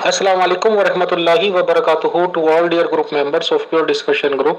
Assalamu alaikum wa rahmatullahi wa barakatuhu to all dear group members of Pure Discussion Group.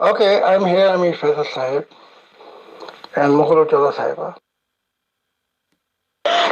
Okay, I'm here. I'm Faisal Sahib and Mughal Chawla Sahiba.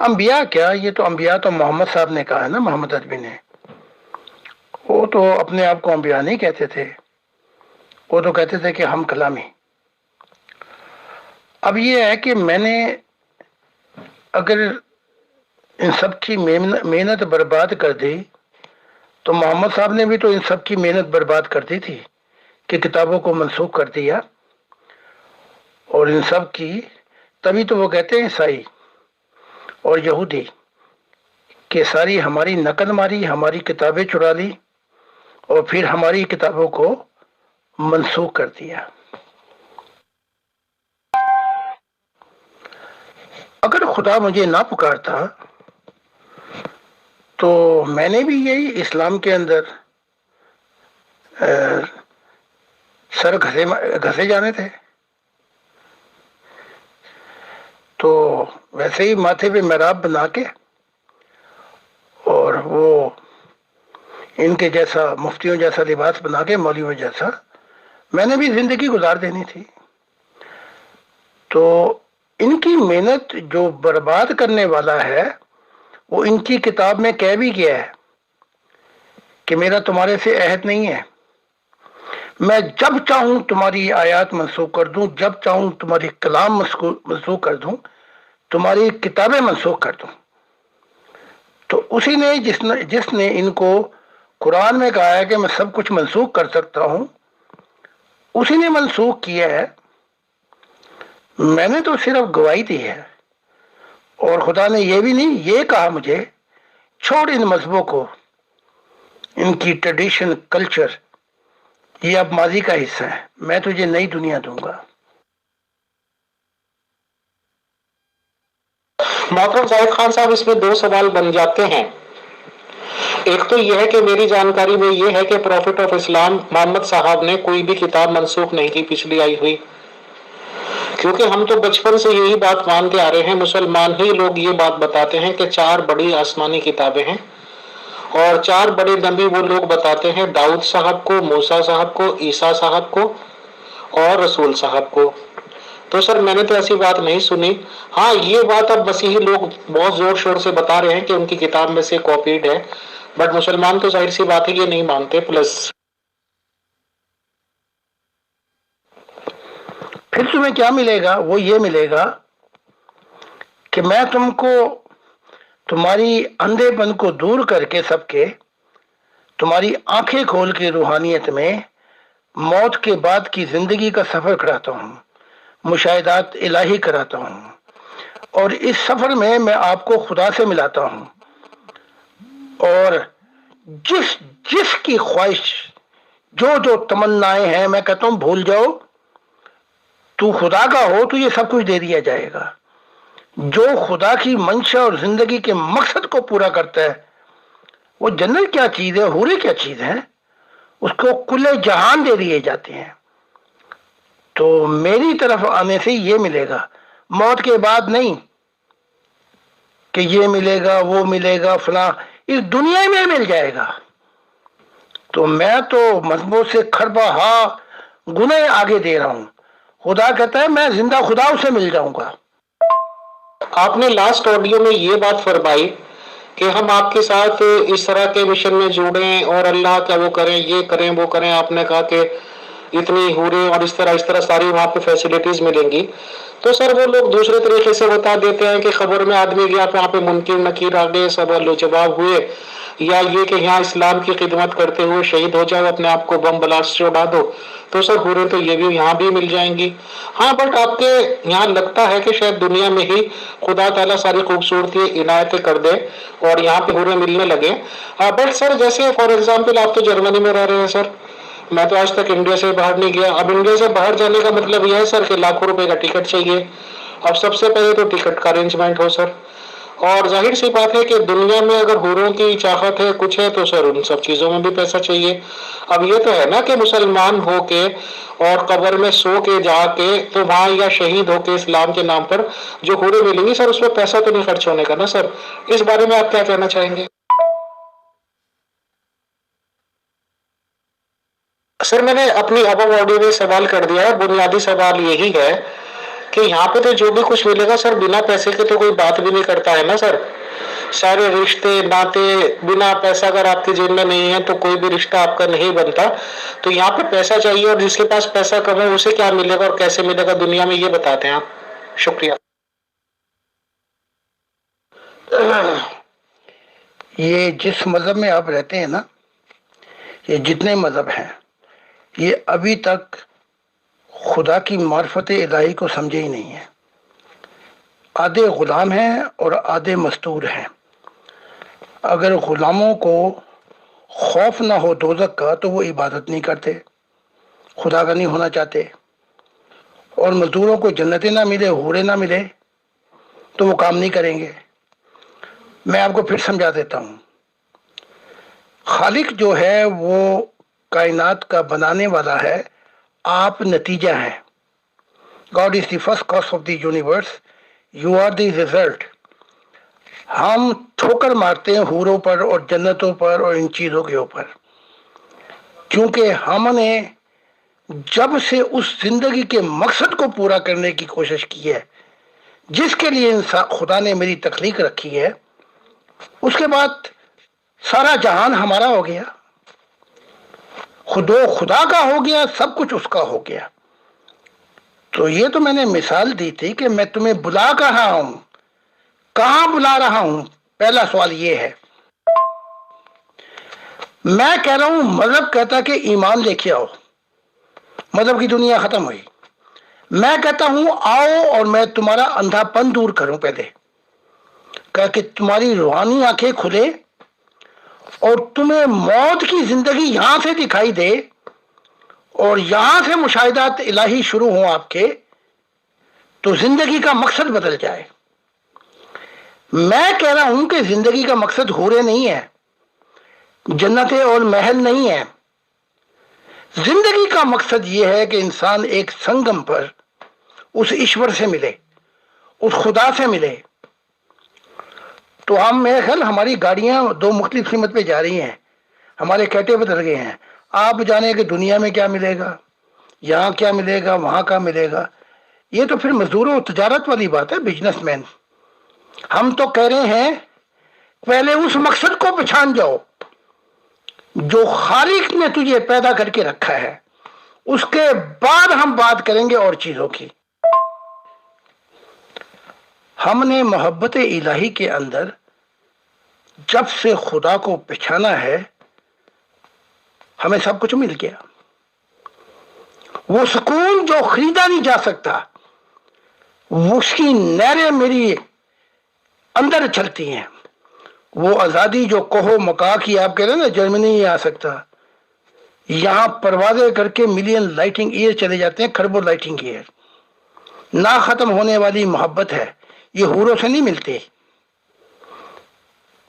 انبیاء کیا، یہ تو انبیاء تو محمد صاحب نے کہا ہے نا، محمد عربی نے. وہ تو اپنے آپ کو انبیاء نہیں کہتے تھے، وہ تو کہتے تھے کہ ہم کلامی. اب یہ ہے کہ میں نے اگر ان سب کی محنت برباد کر دی تو محمد صاحب نے بھی تو ان سب کی محنت برباد کر دی تھی کہ کتابوں کو منسوخ کر دیا. اور ان سب کی تبھی تو وہ کہتے ہیں عیسائی اور یہودی کہ ساری ہماری نقل ماری، ہماری کتابیں چرا لی اور پھر ہماری کتابوں کو منسوخ کر دیا. اگر خدا مجھے نہ پکارتا تو میں نے بھی یہی اسلام کے اندر سر گھسے جانے تھے. تو ویسے ہی ماتھے پہ محراب بنا کے اور وہ ان کے جیسا مفتیوں جیسا لباس بنا کے، مولویوں جیسا میں نے بھی زندگی گزار دینی تھی. تو ان کی محنت جو برباد کرنے والا ہے وہ ان کی کتاب میں کہہ بھی گیا ہے کہ میرا تمہارے سے عہد نہیں ہے، میں جب چاہوں تمہاری آیات منسوخ کر دوں، جب چاہوں تمہاری کلام منسوخ کر دوں، تمہاری کتابیں منسوخ کر دوں. تو اسی نے جس نے ان کو قرآن میں کہا ہے کہ میں سب کچھ منسوخ کر سکتا ہوں، اسی نے منسوخ کیا ہے. میں نے تو صرف گواہی دی ہے. اور خدا نے یہ بھی نہیں یہ کہا مجھے چھوڑ ان مذہبوں کو، ان کی ٹریڈیشن کلچر یہ اب ماضی کا حصہ ہے، میں تجھے نئی دنیا دوں گا. محترم زاہد خان صاحب، اس میں دو سوال بن جاتے ہیں. ایک تو یہ ہے کہ میری جانکاری میں یہ ہے کہ پروفٹ آف اسلام محمد صاحب نے کوئی بھی کتاب منسوخ نہیں کی پچھلی آئی ہوئی، کیونکہ ہم تو بچپن سے یہی بات مانتے آ رہے ہیں، مسلمان ہی لوگ یہ بات بتاتے ہیں کہ 4 بڑی آسمانی کتابیں ہیں اور 4 بڑے نبی وہ لوگ بتاتے ہیں، داؤد صاحب کو، موسیٰ صاحب کو، عیسیٰ صاحب کو اور رسول صاحب کو. تو سر میں نے تو ایسی بات نہیں سنی. ہاں یہ بات اب مسیحی لوگ بہت زور شور سے بتا رہے ہیں کہ ان کی کتاب میں سے کاپیڈ ہے، بٹ مسلمان تو ظاہر سی بات ہے یہ نہیں مانتے. پلس پھر تمہیں کیا ملے گا؟ وہ یہ ملے گا کہ میں تم کو تمہاری اندھے پن کو دور کر کے سب کے تمہاری آنکھیں کھول کے روحانیت میں موت کے بعد کی زندگی کا سفر کراتا ہوں، مشاہدات الہی کراتا ہوں. اور اس سفر میں میں آپ کو خدا سے ملاتا ہوں. اور جس جس کی خواہش، جو تمنائیں ہیں، میں کہتا ہوں بھول جاؤ، تو خدا کا ہو تو یہ سب کچھ دے دیا جائے گا. جو خدا کی منشا اور زندگی کے مقصد کو پورا کرتا ہے، وہ جنت کیا چیز ہے، حوریں کیا چیز ہے، اس کو کل جہان دے دیے جاتے ہیں. تو میری طرف آنے سے یہ ملے گا، موت کے بعد نہیں کہ یہ ملے گا وہ ملے گا فلاں، اس دنیا میں مل جائے گا. تو میں تو مذہبوں سے کھربا گنے آگے دے رہا ہوں. خدا کہتا ہے میں زندہ خدا اسے مل جاؤں گا. آپ نے لاسٹ آڈیو میں یہ بات فرمائی کہ ہم آپ کے ساتھ اس طرح کے مشن میں جڑیں اور اللہ کا وہ کریں، یہ کریں وہ کریں. آپ نے کہا کہ اتنی حوریں اور اس طرح ساری وہاں پہ فیسلٹیز ملیں گی. تو سر وہ لوگ دوسرے طریقے سے بتا دیتے ہیں کہ خبر میں آدمی گیا وہاں پہ منکر نکیر آ گئے، سب جواب ہوئے، یا یہ کہ یہاں اسلام کی خدمت کرتے ہوئے شہید ہو جاؤ، اپنے آپ کو بم بلاسٹ سے اڑا دو. تو سر حوریں تو یہ بھی یہاں بھی مل جائیں گی. ہاں بٹ آپ کے یہاں لگتا ہے کہ شاید دنیا میں ہی خدا تعالیٰ ساری خوبصورتی عنایتیں کر دے اور یہاں پہ حوریں ملنے لگے. بٹ سر جیسے فار ایگزامپل آپ تو جرمنی میں رہ رہے ہیں سر، میں تو آج تک انڈیا سے باہر نہیں گیا. اب انڈیا سے باہر جانے کا مطلب یہ ہے سر کہ لاکھوں روپے کا ٹکٹ چاہیے. اب سب سے پہلے تو ٹکٹ کا ارینجمنٹ ہو سر، اور ظاہر سی بات ہے کہ دنیا میں اگر حوروں کی چاہت ہے کچھ ہے تو سر ان سب چیزوں میں بھی پیسہ چاہیے. اب یہ تو ہے نا کہ مسلمان ہو کے اور قبر میں سو کے جا کے تو وہاں یا شہید ہو کے اسلام کے نام پر جو حوریں ملیں گی سر اس میں پیسہ تو نہیں خرچ ہونے کا نا سر. اس بارے میں آپ کیا کہنا چاہیں گے؟ سر میں نے اپنی ابو آڈیو میں سوال کر دیا ہے. بنیادی سوال یہی ہے کہ یہاں پہ تو جو بھی کچھ ملے گا سر بنا پیسے کے تو کوئی بات بھی نہیں کرتا ہے نا سر. سارے رشتے ناطے بنا پیسہ اگر آپ کی جیب میں نہیں ہے تو کوئی بھی رشتہ آپ کا نہیں بنتا. تو یہاں پہ پیسہ چاہیے اور جس کے پاس پیسہ کم ہے اسے کیا ملے گا اور کیسے ملے گا دنیا میں یہ بتاتے ہیں آپ. شکریہ. یہ جس مذہب میں آپ رہتے ہیں نا، یہ جتنے مذہب ہیں، یہ ابھی تک خدا کی معرفت الہی کو سمجھے ہی نہیں ہیں. آدھے غلام ہیں اور آدھے مستور ہیں. اگر غلاموں کو خوف نہ ہو دوزخ کا تو وہ عبادت نہیں کرتے، خدا کا نہیں ہونا چاہتے. اور مزدوروں کو جنتیں نہ ملے، حوریں نہ ملے تو وہ کام نہیں کریں گے. میں آپ کو پھر سمجھا دیتا ہوں. خالق جو ہے وہ کائنات کا بنانے والا ہے، آپ نتیجہ ہیں. God is the first cause of the universe, you are the result. ہم ٹھوکر مارتے ہیں حوروں پر اور جنتوں پر اور ان چیزوں کے اوپر، کیونکہ ہم نے جب سے اس زندگی کے مقصد کو پورا کرنے کی کوشش کی ہے جس کے لیے خدا نے میری تخلیق رکھی ہے، اس کے بعد سارا جہان ہمارا ہو گیا، خدا کا ہو گیا، سب کچھ اس کا ہو گیا. تو یہ تو میں نے مثال دی تھی کہ میں تمہیں بلا کہاں ہوں، کہاں بلا رہا ہوں. پہلا سوال یہ ہے. میں کہہ رہا ہوں مذہب کہتا کہ ایمان لے کے آؤ، مذہب کی دنیا ختم ہوئی. میں کہتا ہوں آؤ اور میں تمہارا اندھا پن دور کروں، پہلے کہ تمہاری روحانی آنکھیں کھلے اور تمہیں موت کی زندگی یہاں سے دکھائی دے اور یہاں سے مشاہدات الہی شروع ہوں آپ کے، تو زندگی کا مقصد بدل جائے. میں کہہ رہا ہوں کہ زندگی کا مقصد حوریں نہیں ہے، جنتیں اور محل نہیں ہے. زندگی کا مقصد یہ ہے کہ انسان ایک سنگم پر اس ایشور سے ملے، اس خدا سے ملے. تو ہم میرے خیال ہماری گاڑیاں دو مختلف سمت پہ جا رہی ہیں، ہمارے کہتے بدل گئے ہیں. آپ جانے کہ دنیا میں کیا ملے گا، یہاں کیا ملے گا، وہاں کا ملے گا. یہ تو پھر مزدوروں و تجارت والی بات ہے، بزنس مین. ہم تو کہہ رہے ہیں پہلے اس مقصد کو پہچان جاؤ جو خالق نے تجھے پیدا کر کے رکھا ہے، اس کے بعد ہم بات کریں گے اور چیزوں کی. ہم نے محبت الہی کے اندر جب سے خدا کو پہچانا ہے ہمیں سب کچھ مل گیا. وہ سکون جو خریدا نہیں جا سکتا، اس کی نہریں میری اندر چلتی ہیں. وہ آزادی جو کہو مکا کی آپ کہہ رہے ہیں نا، جرمنی نہیں آ سکتا. یہاں پروازیں کر کے ملین لائٹنگ ایئر چلے جاتے ہیں، کھربوں لائٹنگ ایئر. نہ ختم ہونے والی محبت ہے، یہ حوروں سے نہیں ملتے.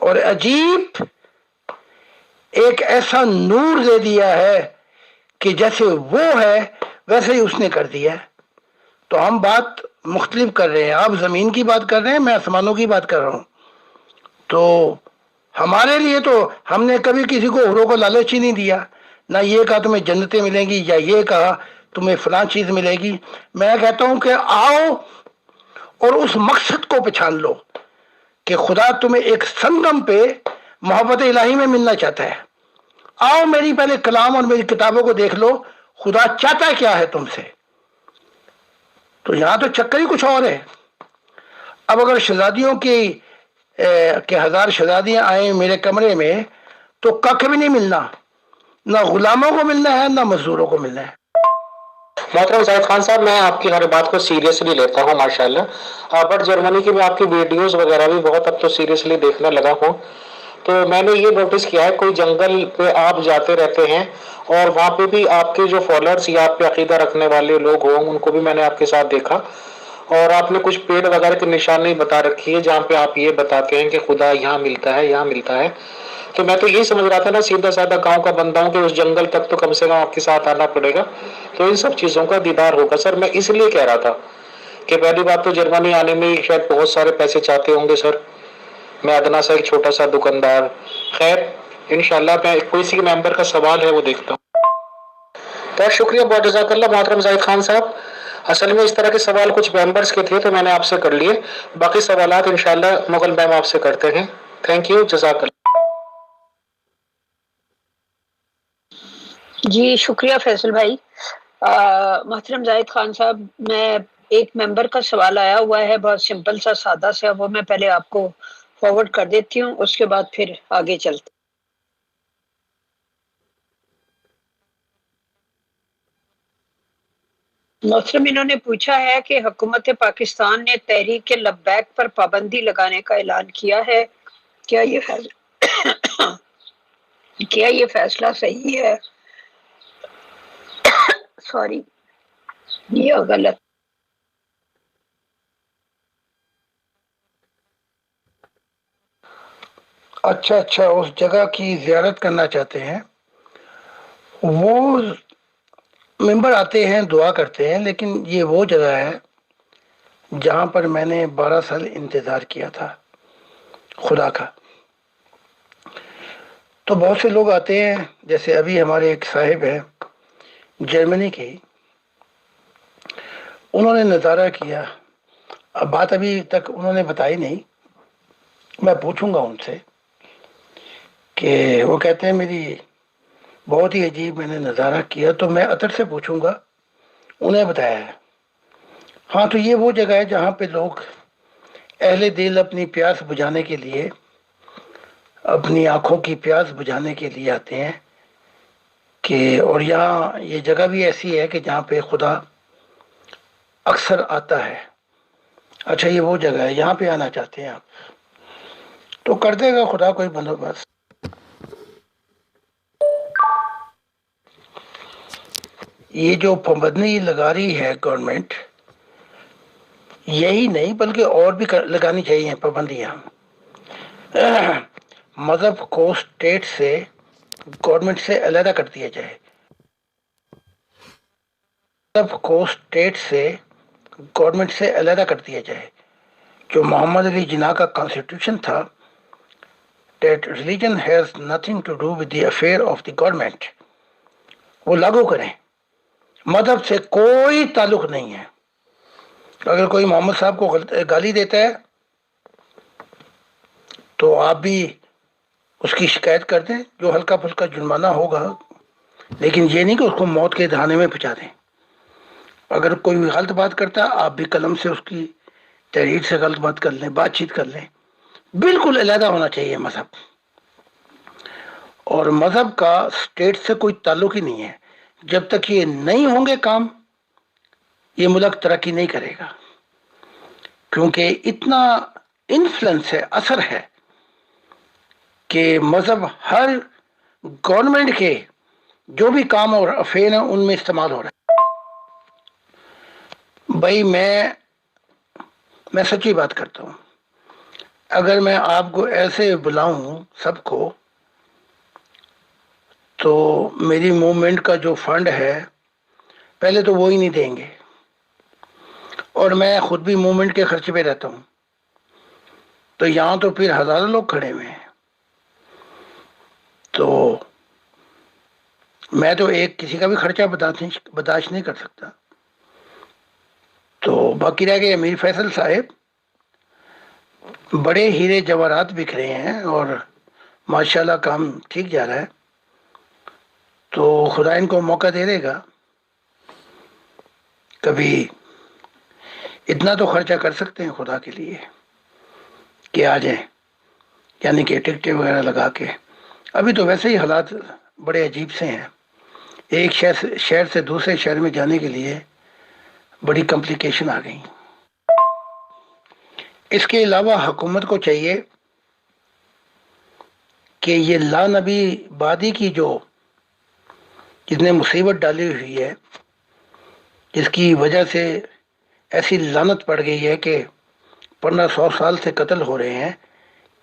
اور عجیب ایک ایسا نور دے دیا ہے کہ جیسے وہ ہے ویسے ہی اس نے کر دیا. تو ہم بات مختلف کر رہے ہیں، آپ زمین کی بات کر رہے ہیں، میں آسمانوں کی بات کر رہا ہوں. تو ہمارے لیے تو ہم نے کبھی کسی کو حوروں کو لالچ ہی نہیں دیا، نہ یہ کہا تمہیں جنتیں ملیں گی یا یہ کہا تمہیں فلاں چیز ملے گی. میں کہتا ہوں کہ آؤ اور اس مقصد کو پہچان لو کہ خدا تمہیں ایک سنگم پہ محبت الہی میں ملنا چاہتا ہے. آؤ میری پہلے کلام اور میری کتابوں کو دیکھ لو، خدا چاہتا کیا ہے تم سے. تو یہاں تو چکر ہی کچھ اور ہے. اب اگر شہزادیوں کی کہ 1000 شہزادیاں آئیں میرے کمرے میں تو ککھ بھی نہیں ملنا، نہ غلاموں کو ملنا ہے نہ مزدوروں کو ملنا ہے. محترم زاہد خان صاحب، میں آپ کی ہر بات کو سیریسلی لیتا ہوں ماشاءاللہ. بٹ جرمنی کی میں آپ کی ویڈیوز وغیرہ بھی بہت اب تو سیریسلی دیکھنے لگا ہوں. تو میں نے یہ نوٹس کیا ہے کوئی جنگل پہ آپ جاتے رہتے ہیں اور وہاں پہ بھی آپ کے جو فالوورز یا آپ پہ عقیدہ رکھنے والے لوگ ہوں ان کو بھی میں نے آپ کے ساتھ دیکھا، اور آپ نے کچھ پیڑ وغیرہ کی نشانی بتا رکھی ہے جہاں پہ آپ یہ بتاتے ہیں کہ خدا یہاں ملتا ہے یہاں ملتا ہے. تو میں تو یہی سمجھ رہا تھا نا، سیدھا سادہ گاؤں کا بندہ ہوں کہ اس جنگل تک تو کم سے کم آپ کے ساتھ آنا پڑے گا تو ان سب چیزوں کا دیدار ہوگا. سر میں اس لیے کہہ رہا تھا کہ پہلی بات تو جرمنی آنے میں شاید بہت سارے پیسے چاہتے ہوں گے سر. میں ادنا سا ایک چھوٹا سا دکاندار. خیر انشاءاللہ میں کوئی سی ممبر کا سوال ہے وہ دیکھتا ہوں. بہت شکریہ، بہت جزاک اللہ محترم زاہد خان صاحب. اصل میں اس طرح کے سوال کچھ ممبرس کے تھے تو میں نے آپ سے کر لیے، باقی سوالات انشاءاللہ مغل میم آپ سے کرتے ہیں. تھینک یو، جزاک اللہ. جی شکریہ فیصل بھائی. محترم زاہد خان صاحب، میں ایک ممبر کا سوال آیا ہوا ہے، بہت سمپل سا سادہ سا، وہ میں پہلے آپ کو فارورڈ کر دیتی ہوں، اس کے بعد پھر آگے چلتے. محترم انہوں نے پوچھا ہے کہ حکومت پاکستان نے تحریک لبیک پر پابندی لگانے کا اعلان کیا ہے، کیا یہ فیصلہ کیا یہ فیصلہ صحیح ہے سوری یا غلط؟ اچھا، اس جگہ کی زیارت کرنا چاہتے ہیں. وہ ممبر آتے ہیں، دعا کرتے ہیں، لیکن یہ وہ جگہ ہے جہاں پر میں نے 12 سال انتظار کیا تھا خدا کا. تو بہت سے لوگ آتے ہیں، جیسے ابھی ہمارے ایک صاحب ہیں جرمنی کے، انہوں نے نظارہ کیا. اب بات ابھی تک انہوں نے بتائی نہیں، میں پوچھوں گا ان سے کہ وہ کہتے ہیں میری بہت ہی عجیب میں نے نظارہ کیا. تو میں اطہر سے پوچھوں گا، انہیں بتایا ہے. ہاں، تو یہ وہ جگہ ہے جہاں پہ لوگ اہل دل اپنی پیاس بجھانے کے لیے، اپنی آنکھوں کی پیاس بجھانے کے لیے آتے ہیں کہ، اور یہاں یہ جگہ بھی ایسی ہے کہ جہاں پہ خدا اکثر آتا ہے. اچھا، یہ وہ جگہ ہے، یہاں پہ آنا چاہتے ہیں آپ، تو کر دے گا خدا کوئی بندوبست. یہ جو پابندی لگا رہی ہے گورنمنٹ، یہی نہیں بلکہ اور بھی لگانی چاہیے پابندیاں. مذہب کو اسٹیٹ سے، گورنمنٹ سے علیحدہ کر دیا جائے. مذہب کو اسٹیٹ سے، گورنمنٹ سے علیحدہ کر دیا جائے. جو محمد علی جناح کا کانسٹیٹیوشن تھا، that religion has nothing to do with the affair of the government، وہ لاگو کریں. مذہب سے کوئی تعلق نہیں ہے. اگر کوئی محمد صاحب کو گالی دیتا ہے تو آپ بھی اس کی شکایت کر دیں، جو ہلکا پھلکا جرمانہ ہوگا، لیکن یہ نہیں کہ اس کو موت کے دہانے میں پہنچا دیں. اگر کوئی غلط بات کرتا ہے، آپ بھی قلم سے اس کی تحریر سے غلط بات کر لیں، بات چیت کر لیں. بالکل علیحدہ ہونا چاہیے مذہب، اور مذہب کا اسٹیٹ سے کوئی تعلق ہی نہیں ہے. جب تک یہ نہیں ہوں گے کام، یہ ملک ترقی نہیں کرے گا، کیونکہ اتنا انفلوئنس ہے، اثر ہے کہ مذہب ہر گورنمنٹ کے جو بھی کام اور افیئر ہیں ان میں استعمال ہو رہا ہے. بھائی میں سچی بات کرتا ہوں. اگر میں آپ کو ایسے بلاؤں سب کو، تو میری موومنٹ کا جو فنڈ ہے پہلے تو وہ ہی نہیں دیں گے، اور میں خود بھی موومنٹ کے خرچے پہ رہتا ہوں. تو یہاں تو پھر ہزاروں لوگ کھڑے ہوئے ہیں، تو میں تو ایک کسی کا بھی خرچہ برداشت نہیں کر سکتا. تو باقی رہ گئے امیر فیصل صاحب، بڑے ہیرے جواہرات بکھ رہے ہیں اور ماشاءاللہ کام ٹھیک جا رہا ہے. تو خدا ان کو موقع دے دے گا، کبھی اتنا تو خرچہ کر سکتے ہیں خدا کے لیے کہ آ جائیں، یعنی کہ ٹکٹیں وغیرہ لگا کے. ابھی تو ویسے ہی حالات بڑے عجیب سے ہیں، ایک شہر سے دوسرے شہر میں جانے کے لیے بڑی کمپلیکیشن آ گئی. اس کے علاوہ حکومت کو چاہیے کہ یہ لا نبی بادی کی جو جس نے مصیبت ڈالی ہوئی ہے، جس کی وجہ سے ایسی لعنت پڑ گئی ہے کہ 1500 سال سے قتل ہو رہے ہیں،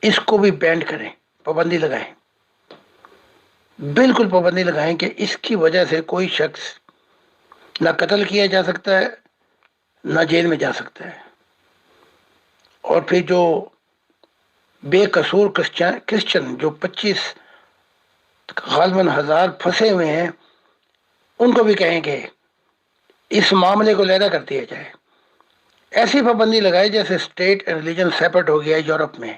اس کو بھی بینڈ کریں، پابندی لگائیں. بالکل پابندی لگائیں کہ اس کی وجہ سے کوئی شخص نہ قتل کیا جا سکتا ہے، نہ جیل میں جا سکتا ہے. اور پھر جو بے قصور کرسچن جو 25 غالباً ہزار پھنسے ہوئے ہیں، ان کو بھی کہیں کہ اس معاملے کو علیحدہ کر دیا جائے. ایسی پابندی لگائے جیسے اسٹیٹ اینڈ ریلیجن سیپریٹ ہو گیا یورپ میں.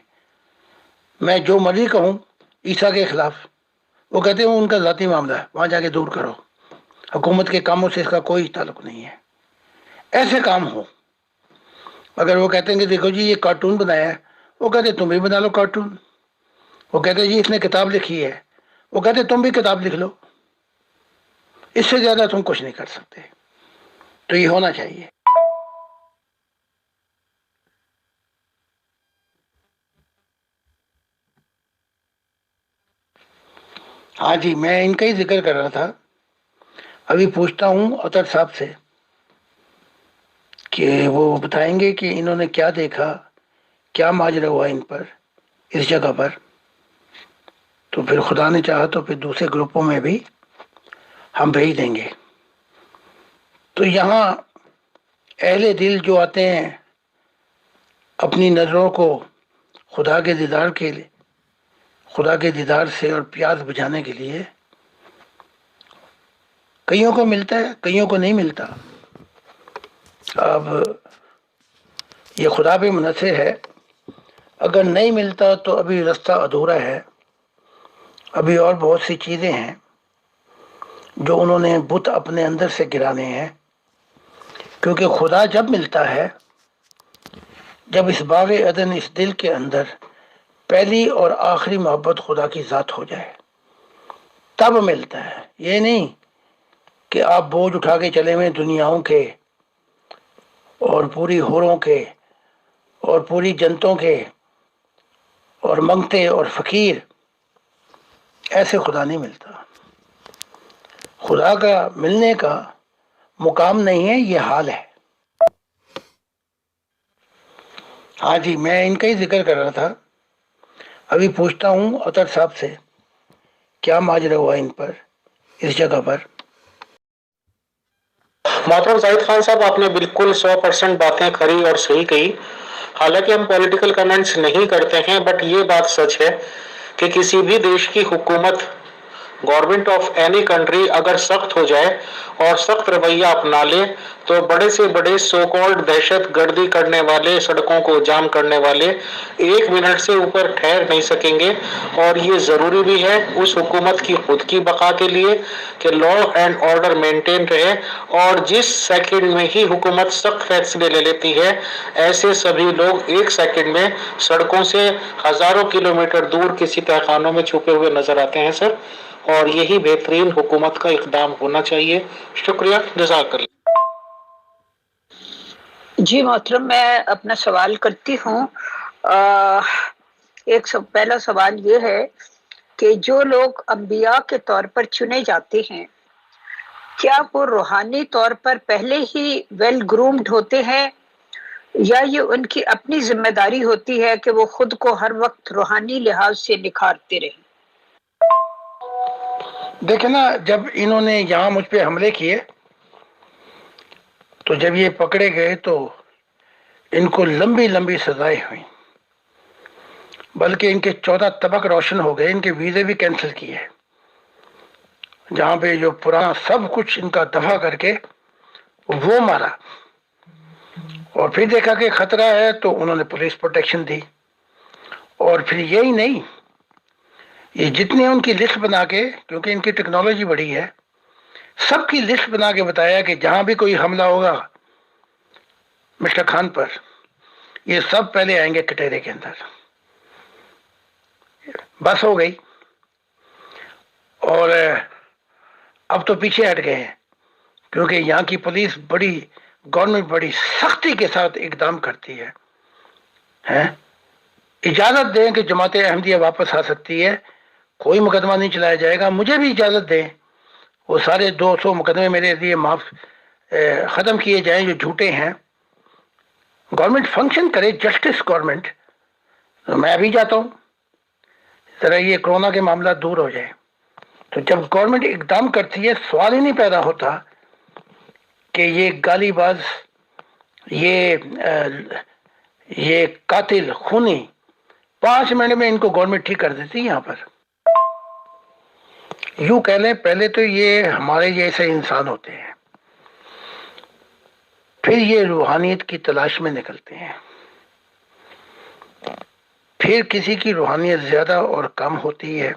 میں جو مرضی کہوں عیسیٰ کے خلاف، وہ کہتے ہیں ان کا ذاتی معاملہ ہے، وہاں جا کے دور کرو، حکومت کے کاموں سے اس کا کوئی تعلق نہیں ہے. ایسے کام ہو. اگر وہ کہتے ہیں کہ دیکھو جی یہ کارٹون بنایا ہے، وہ کہتے ہیں تم بھی بنا لو کارٹون. وہ کہتے ہیں جی اس نے کتاب لکھی ہے، وہ کہتے ہیں تم بھی کتاب لکھ لو. اس سے زیادہ تم کچھ نہیں کر سکتے. تو یہ ہونا چاہیے. ہاں جی، میں ان کا ہی ذکر کر رہا تھا. ابھی پوچھتا ہوں اطہر صاحب سے کہ وہ بتائیں گے کہ انہوں نے کیا دیکھا، کیا ماجرا ہوا ان پر اس جگہ پر. تو پھر خدا نے چاہا تو پھر دوسرے گروپوں میں بھی ہم بھیج دیں گے. تو یہاں اہل دل جو آتے ہیں اپنی نظروں کو خدا کے دیدار سے اور پیاس بجھانے کے لیے، کئیوں کو ملتا ہے کئیوں کو نہیں ملتا. اب یہ خدا پہ منحصر ہے. اگر نہیں ملتا تو ابھی رستہ ادھورا ہے. ابھی اور بہت سی چیزیں ہیں جو انہوں نے بت اپنے اندر سے گرانے ہیں. کیونکہ خدا جب ملتا ہے، جب اس باغ عدن اس دل کے اندر پہلی اور آخری محبت خدا کی ذات ہو جائے تب ملتا ہے. یہ نہیں کہ آپ بوجھ اٹھا کے چلے ہوئے دنیاؤں کے اور پوری ہوروں کے اور پوری جنتوں کے اور منگتے اور فقیر. ایسے خدا نہیں ملتا. خدا کا ملنے کا مقام نہیں ہے، یہ حال ہے. ہاں جی، میں ان کا ہی ذکر کر رہا تھا. ابھی پوچھتا ہوں اطہر صاحب سے کیا ماجرا ہوا ان پر اس جگہ پر. محترم زاہد خان صاحب، آپ نے بالکل 100% باتیں کھری اور صحیح کہی. حالانکہ ہم پولیٹیکل کمنٹس نہیں کرتے ہیں، بٹ یہ بات سچ ہے کہ کسی بھی دیش کی حکومت، گورنمنٹ آف اینی کنٹری اگر سخت ہو جائے اور سخت رویہ اپنا لے تو بڑے سے بڑے سو کالڈ دہشت گردی کرنے والے، سڑکوں کو جام کرنے والے 1 منٹ سے اوپر ٹھہر نہیں سکیں گے. اور یہ ضروری بھی ہے اس حکومت کی خود کی بقا کے لیے کہ لا اینڈ آرڈر مینٹین رہے. اور جس سیکنڈ میں ہی حکومت سخت فیصلے لے لیتی ہے، ایسے سبھی لوگ 1 سیکنڈ میں سڑکوں سے ہزاروں کلومیٹر دور کسی تہخانوں میں چھپے ہوئے نظر آتے ہیں سر. اور یہی بہترین حکومت کا اقدام ہونا چاہیے. شکریہ، جزاک اللہ. جی محترم، میں اپنا سوال کرتی ہوں. پہلا سوال یہ ہے کہ جو لوگ انبیاء کے طور پر چنے جاتے ہیں، کیا وہ روحانی طور پر پہلے ہی ویل گرومڈ ہوتے ہیں، یا یہ ان کی اپنی ذمہ داری ہوتی ہے کہ وہ خود کو ہر وقت روحانی لحاظ سے نکھارتے رہیں؟ دیکھیں نا، جب انہوں نے یہاں مجھ پہ حملے کیے تو جب یہ پکڑے گئے تو ان کو لمبی لمبی سزائیں ہوئیں، بلکہ ان کے 14 طبق روشن ہو گئے. ان کے ویزے بھی کینسل کیے، جہاں پہ جو پرانا سب کچھ ان کا دفع کر کے وہ مارا. اور پھر دیکھا کہ خطرہ ہے تو انہوں نے پولیس پروٹیکشن دی. اور پھر یہی نہیں، یہ جتنے ان کی لسٹ بنا کے، کیونکہ ان کی ٹیکنالوجی بڑی ہے، سب کی لسٹ بنا کے بتایا کہ جہاں بھی کوئی حملہ ہوگا مسٹر خان پر، یہ سب پہلے آئیں گے کٹہرے کے اندر. بس ہو گئی. اور اب تو پیچھے ہٹ گئے ہیں، کیونکہ یہاں کی پولیس گورنمنٹ بڑی سختی کے ساتھ اقدام کرتی ہے. اجازت دیں کہ جماعت احمدیہ واپس آ سکتی ہے، کوئی مقدمہ نہیں چلایا جائے گا. مجھے بھی اجازت دیں، وہ سارے 200 مقدمے میرے لیے ختم کیے جائیں جو جھوٹے ہیں. گورنمنٹ فنکشن کرے، جسٹس گورنمنٹ. میں ابھی جاتا ہوں، ذرا یہ کرونا کے معاملات دور ہو جائے. تو جب گورنمنٹ اقدام کرتی ہے، سوال ہی نہیں پیدا ہوتا کہ یہ گالی باز، یہ قاتل خونی 5 منٹ میں ان کو گورنمنٹ ٹھیک کر دیتی. یہاں پر یوں کہہ لیں، پہلے تو یہ ہمارے جیسے انسان ہوتے ہیں، پھر یہ روحانیت کی تلاش میں نکلتے ہیں. پھر کسی کی روحانیت زیادہ اور کم ہوتی ہے،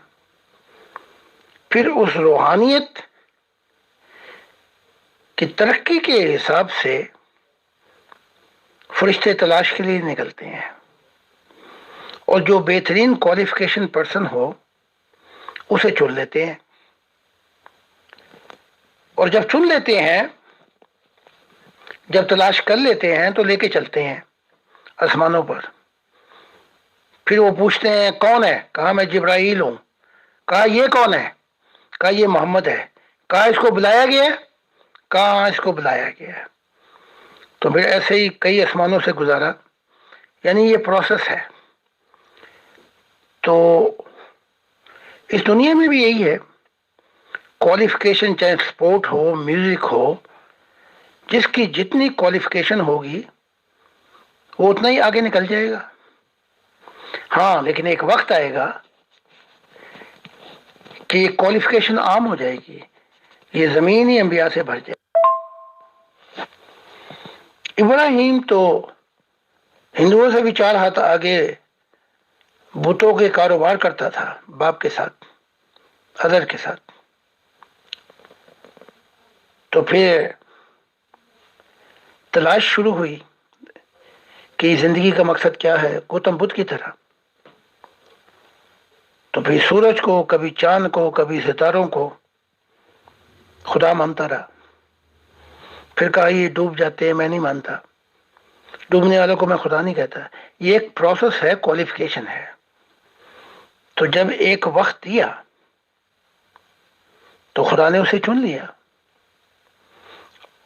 پھر اس روحانیت کی ترقی کے حساب سے فرشتے تلاش کے لیے نکلتے ہیں، اور جو بہترین کوالیفیکیشن پرسن ہو اسے چن لیتے ہیں. اور جب چن لیتے ہیں، جب تلاش کر لیتے ہیں تو لے کے چلتے ہیں آسمانوں پر. پھر وہ پوچھتے ہیں کون ہے؟ کہا میں جبرائیل ہوں. کہا یہ کون ہے؟ کہا یہ محمد ہے. کہا اس کو بلایا گیا ہے؟ کہا اس کو بلایا گیا ہے. تو پھر ایسے ہی کئی آسمانوں سے گزارا. یعنی یہ پروسیس ہے. تو اس دنیا میں بھی یہی ہے. کوالیفیکیشن چاہے سپورٹ ہو، میوزک ہو، جس کی جتنی کوالیفیکیشن ہوگی وہ اتنا ہی آگے نکل جائے گا. ہاں لیکن ایک وقت آئے گا کہ یہ کوالیفیکیشن عام ہو جائے گی، یہ زمین ہی انبیاء سے بھر جائے. ابراہیم تو ہندوؤں سے بھی 4 ہاتھ آگے بتوں کے کاروبار کرتا تھا، باپ کے ساتھ، ادر کے ساتھ. تو پھر تلاش شروع ہوئی کہ زندگی کا مقصد کیا ہے، گوتم بدھ کی طرح. تو پھر سورج کو، کبھی چاند کو، کبھی ستاروں کو خدا مانتا رہا. پھر کہا یہ ڈوب جاتے ہیں، میں نہیں مانتا، ڈوبنے والوں کو میں خدا نہیں کہتا. یہ ایک پروسیس ہے، کوالیفیکیشن ہے. تو جب ایک وقت دیا تو خدا نے اسے چن لیا.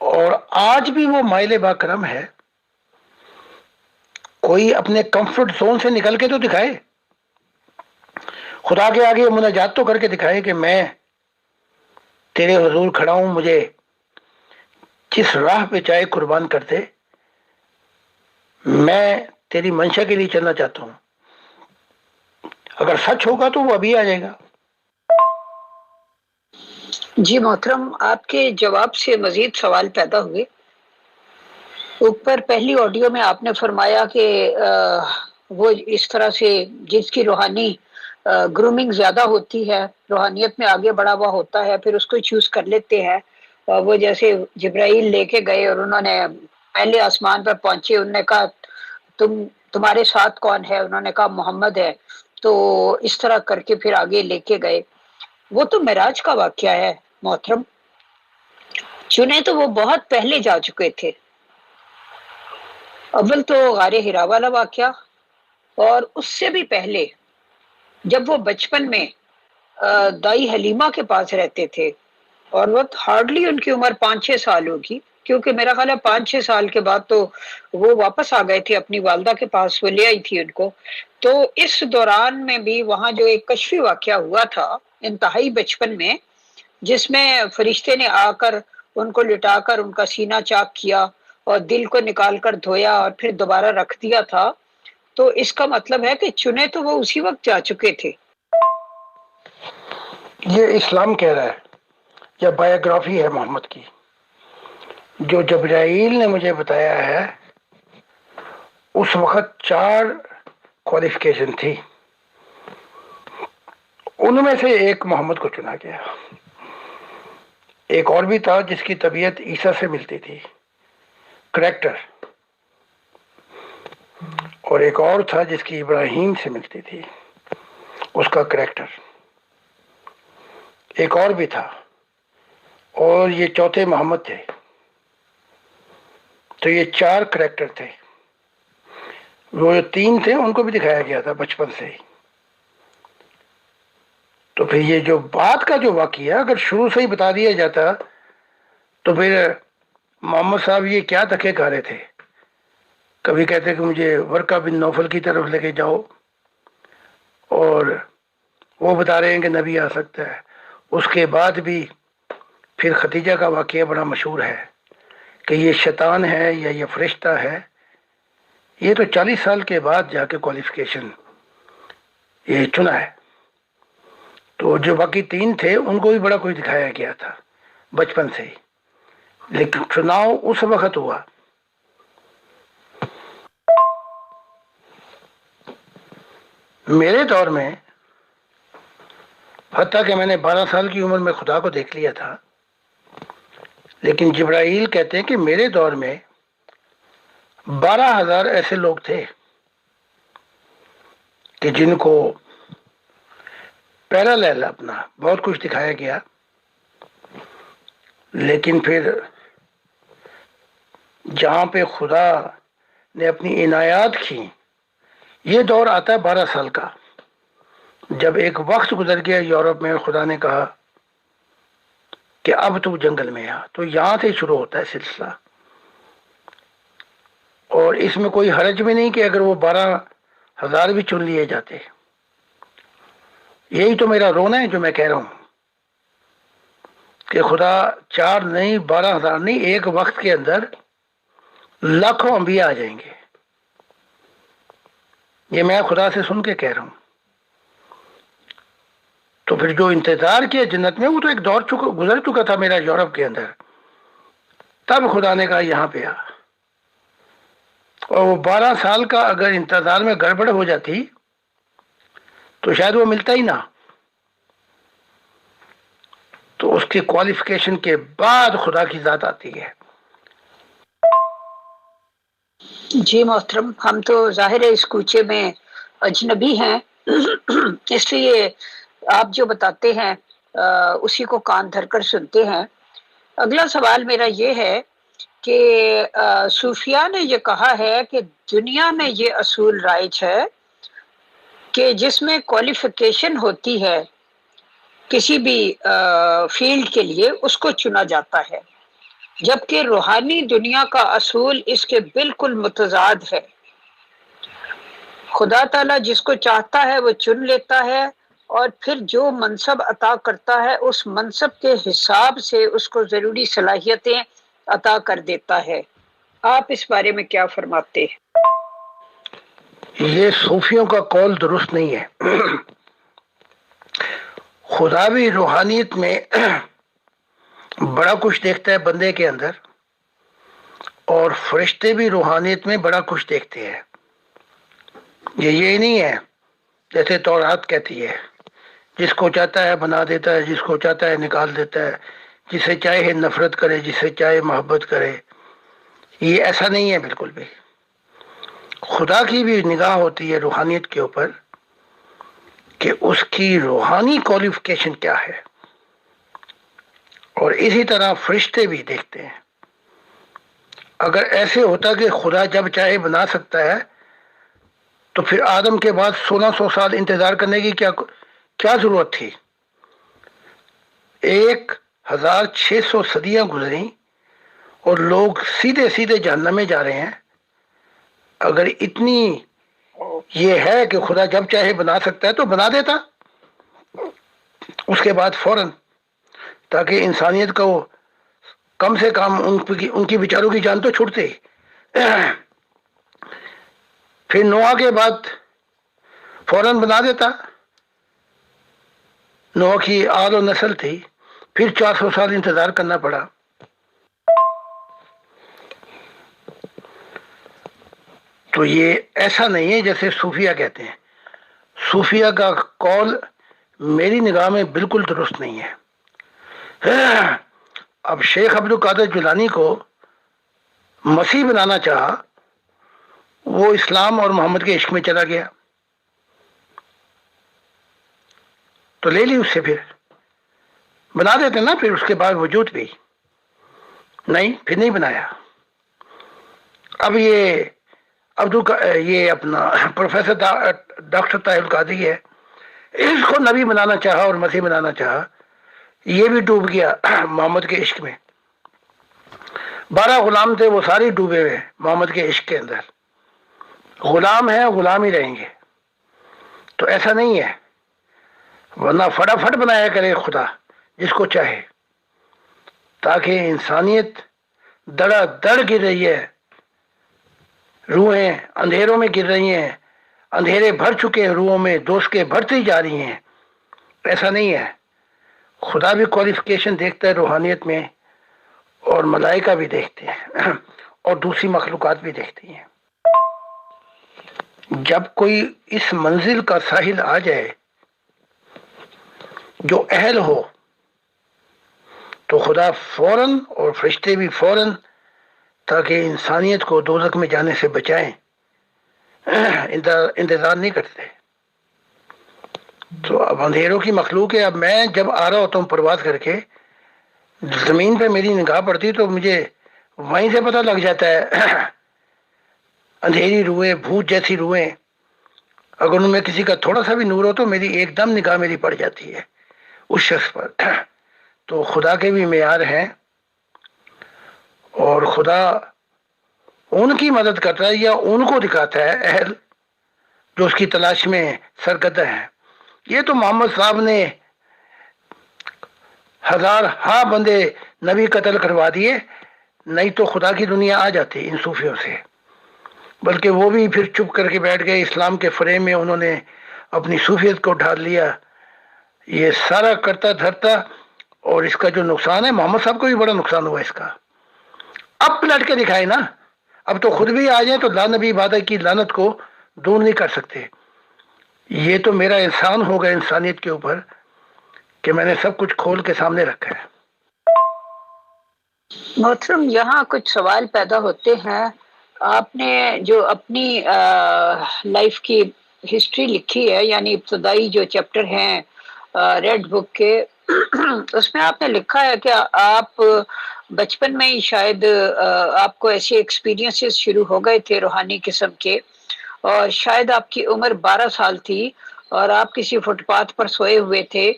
اور آج بھی وہ مائل با کرم ہے. کوئی اپنے کمفرٹ زون سے نکل کے تو دکھائے، خدا کے آگے مناجات تو کر کے دکھائے کہ میں تیرے حضور کھڑا ہوں، مجھے جس راہ پہ چاہے قربان کر دے، میں تیری منشا کے لیے چلنا چاہتا ہوں. اگر سچ ہوگا تو وہ ابھی آ جائے گا. جی محترم، آپ کے جواب سے مزید سوال پیدا ہوئے. اوپر پہلی آڈیو میں آپ نے فرمایا کہ وہ اس طرح سے جس کی روحانی گرومنگ زیادہ ہوتی ہے، روحانیت میں آگے بڑھا ہوا ہوتا ہے، پھر اس کو چوز کر لیتے ہیں. وہ جیسے جبرائیل لے کے گئے اور انہوں نے پہلے آسمان پر پہنچے، انہوں نے کہا تمہارے ساتھ کون ہے؟ انہوں نے کہا محمد ہے. تو اس طرح کر کے پھر آگے لے کے گئے. وہ تو معراج کا واقعہ ہے محترم. چنے تو وہ بہت پہلے جا چکے تھے. اول تو غار حرا والا واقعہ، اور اس سے بھی پہلے جب وہ بچپن میں دائی حلیمہ کے پاس رہتے تھے، اور وقت ہارڈلی ان کی عمر 5-6 سال ہوگی، کیونکہ میرا خیال ہے 5-6 سال کے بعد تو وہ واپس آ گئے تھے اپنی والدہ کے پاس، وہ لے آئی تھی ان کو. تو اس دوران میں بھی وہاں جو ایک کشفی واقعہ ہوا تھا انتہائی بچپن میں، جس میں فرشتے نے آ کر ان کو لٹا کر ان کا سینہ چاک کیا اور دل کو نکال کر دھویا اور پھر دوبارہ رکھ دیا تھا. تو اس کا مطلب ہے کہ چنے تو وہ اسی وقت جا چکے تھے. یہ اسلام کہہ رہا ہے، یا بایوگرافی ہے محمد کی. جو جبرائیل نے مجھے بتایا ہے اس وقت 4 کوالیفیکیشن تھی، ان میں سے ایک محمد کو چنا گیا. ایک اور بھی تھا جس کی طبیعت عیسیٰ سے ملتی تھی، کریکٹر. اور ایک اور تھا جس کی ابراہیم سے ملتی تھی، اس کا کریکٹر. ایک اور بھی تھا، اور یہ چوتھے محمد تھے. تو یہ 4 کریکٹر تھے. وہ 3 تھے ان کو بھی دکھایا گیا تھا بچپن سے ہی. تو پھر یہ جو بات کا جو واقعہ اگر شروع سے ہی بتا دیا جاتا تو پھر محمد صاحب یہ کیا دھکے کھا رہے تھے. کبھی کہتے کہ مجھے ورقہ بن نوفل کی طرف لے کے جاؤ، اور وہ بتا رہے ہیں کہ نبی آ سکتا ہے. اس کے بعد بھی پھر ختیجہ کا واقعہ بڑا مشہور ہے کہ یہ شیطان ہے یا یہ فرشتہ ہے. یہ تو 40 سال کے بعد جا کے کوالیفیکیشن یہ چنا ہے. تو جو باقی 3 تھے ان کو بھی بڑا کچھ دکھایا گیا تھا بچپن سے ہی، لیکن چناؤ اس وقت ہوا میرے دور میں حتیٰ کہ میں نے 12 سال کی عمر میں خدا کو دیکھ لیا تھا، لیکن جبرائیل کہتے ہیں کہ میرے دور میں 12,000 ایسے لوگ تھے کہ جن کو پیرالل اپنا بہت کچھ دکھایا گیا، لیکن پھر جہاں پہ خدا نے اپنی عنایات کی، یہ دور آتا ہے 12 سال کا، جب ایک وقت گزر گیا یورپ میں، خدا نے کہا کہ اب تو جنگل میں آ، تو یہاں سے شروع ہوتا ہے سلسلہ۔ اور اس میں کوئی حرج بھی نہیں کہ اگر وہ 12,000 بھی چن لیے جاتے۔ یہی تو میرا رونا ہے جو میں کہہ رہا ہوں کہ خدا 4 نہیں 12,000 نہیں، ایک وقت کے اندر لاکھوں انبیاء آ جائیں گے۔ یہ میں خدا سے سن کے کہہ رہا ہوں۔ تو پھر جو انتظار کیا جنت میں، وہ تو ایک دور گزر چکا تھا میرا یورپ کے اندر، تب خدا نے کہا یہاں پہ آ۔ اور وہ 12 سال کا اگر انتظار میں گڑبڑ ہو جاتی تو شاید وہ ملتا ہی نہ۔ تو اس کی کوالیفیکیشن کے بعد خدا کی ذات آتی ہے۔ جی محترم، ہم تو ظاہر ہے اس کوچے میں اجنبی ہیں، اس لیے آپ جو بتاتے ہیں اسی کو کان دھر کر سنتے ہیں۔ اگلا سوال میرا یہ ہے کہ صوفیاء نے یہ کہا ہے کہ دنیا میں یہ اصول رائج ہے کہ جس میں کوالیفیکیشن ہوتی ہے کسی بھی فیلڈ کے لیے، اس کو چنا جاتا ہے، جبکہ روحانی دنیا کا اصول اس کے بالکل متضاد ہے۔ خدا تعالیٰ جس کو چاہتا ہے وہ چن لیتا ہے، اور پھر جو منصب عطا کرتا ہے اس منصب کے حساب سے اس کو ضروری صلاحیتیں عطا کر دیتا ہے۔ آپ اس بارے میں کیا فرماتے ہیں؟ یہ صوفیوں کا قول درست نہیں ہے۔ خدا بھی روحانیت میں بڑا کچھ دیکھتا ہے بندے کے اندر، اور فرشتے بھی روحانیت میں بڑا کچھ دیکھتے ہیں۔ یہ نہیں ہے جیسے تورات کہتی ہے، جس کو چاہتا ہے بنا دیتا ہے، جس کو چاہتا ہے نکال دیتا ہے، جسے چاہے نفرت کرے، جسے چاہے محبت کرے۔ یہ ایسا نہیں ہے بالکل بھی۔ خدا کی بھی نگاہ ہوتی ہے روحانیت کے اوپر کہ اس کی روحانی کوالیفیکیشن کیا ہے، اور اسی طرح فرشتے بھی دیکھتے ہیں۔ اگر ایسے ہوتا کہ خدا جب چاہے بنا سکتا ہے تو پھر آدم کے بعد 1600 سال انتظار کرنے کی کیا ضرورت تھی؟ 1600 صدیاں گزریں اور لوگ سیدھے سیدھے جہنم میں جا رہے ہیں۔ اگر اتنی یہ ہے کہ خدا جب چاہے بنا سکتا ہے تو بنا دیتا اس کے بعد فوراً، تاکہ انسانیت کو کم سے کم ان کی بیچاروں کی جان تو چھوٹتے۔ پھر نوح کے بعد فوراً بنا دیتا۔ نوح کی آل و نسل تھی، پھر 400 سال انتظار کرنا پڑا۔ تو یہ ایسا نہیں ہے جیسے صوفیہ کہتے ہیں۔ صوفیہ کا قول میری نگاہ میں بالکل درست نہیں ہے۔ اب شیخ عبد القادر جیلانی کو مسیح بنانا چاہا، وہ اسلام اور محمد کے عشق میں چلا گیا، تو لے لی اس سے، پھر بنا دیتے نا۔ پھر اس کے بعد وجود بھی نہیں، پھر نہیں بنایا۔ اب یہ اپنا پروفیسر ڈاکٹر طاہر القادری ہے، اس کو نبی بنانا چاہا اور مسیح بنانا چاہا، یہ بھی ڈوب گیا محمد کے عشق میں۔ 12 غلام تھے، وہ سارے ڈوبے ہوئے محمد کے عشق کے اندر۔ غلام ہیں، غلام ہی رہیں گے۔ تو ایسا نہیں ہے، ورنہ فٹافٹ بنایا کرے خدا جس کو چاہے، تاکہ انسانیت دڑا دڑ گر رہی ہے، روحیں اندھیروں میں گر رہی ہیں، اندھیرے بھر چکے ہیں روحوں میں، دوزخیں بھرتی جا رہی ہیں۔ ایسا نہیں ہے۔ خدا بھی کوالیفیکیشن دیکھتا ہے روحانیت میں، اور ملائکہ بھی دیکھتے ہیں، اور دوسری مخلوقات بھی دیکھتی ہیں۔ جب کوئی اس منزل کا ساحل آ جائے جو اہل ہو تو خدا فوراً اور فرشتے بھی فوراً تاکہ انسانیت کو دوزخ میں جانے سے بچائیں انتظار نہیں کرتے. تو اب اندھیروں کی مخلوق ہے. اب میں جب آ رہا ہوتا ہوں پرواز کر کے, زمین پہ میری نگاہ پڑتی تو مجھے وہیں سے پتہ لگ جاتا ہے اندھیری روئیں, بھوت جیسی روئیں, اگر ان میں کسی کا تھوڑا سا بھی نور ہو تو میری ایک دم نگاہ میری پڑ جاتی ہے اس شخص پر. تو خدا کے بھی معیار ہیں, اور خدا ان کی مدد کرتا ہے یا ان کو دکھاتا ہے اہل جو اس کی تلاش میں سرگردہ ہیں. یہ تو محمد صاحب نے ہزار ہاں بندے نبی قتل کروا دیے, نہیں تو خدا کی دنیا آ جاتی ان صوفیوں سے. بلکہ وہ بھی پھر چپ کر کے بیٹھ گئے, اسلام کے فریم میں انہوں نے اپنی صوفیت کو ڈھال لیا. یہ سارا کرتا دھرتا, اور اس کا جو نقصان ہے محمد صاحب کو بھی بڑا نقصان ہوا اس کا. اب پلٹ کے دکھائے نا, اب تو خود بھی آ جائیں تو لا نبی عبادت کی لعنت کو دور نہیں کر سکتے. یہ تو میرا احسان ہوگا انسانیت کے اوپر کہ میں نے سب کچھ کھول کے سامنے رکھا ہے. محترم, یہاں کچھ سوال پیدا ہوتے ہیں. آپ نے جو اپنی لائف کی ہسٹری لکھی ہے, یعنی ابتدائی جو چیپٹر ہیں ریڈ بک کے, اس میں آپ نے لکھا ہے کہ آپ بچپن میں ہی شاید آپ کو ایسے ایکسپیرینسز شروع ہو گئے تھے روحانی قسم کے, اور شاید آپ کی عمر 12 سال تھی اور آپ کسی فٹ پاتھ پر سوئے ہوئے تھے.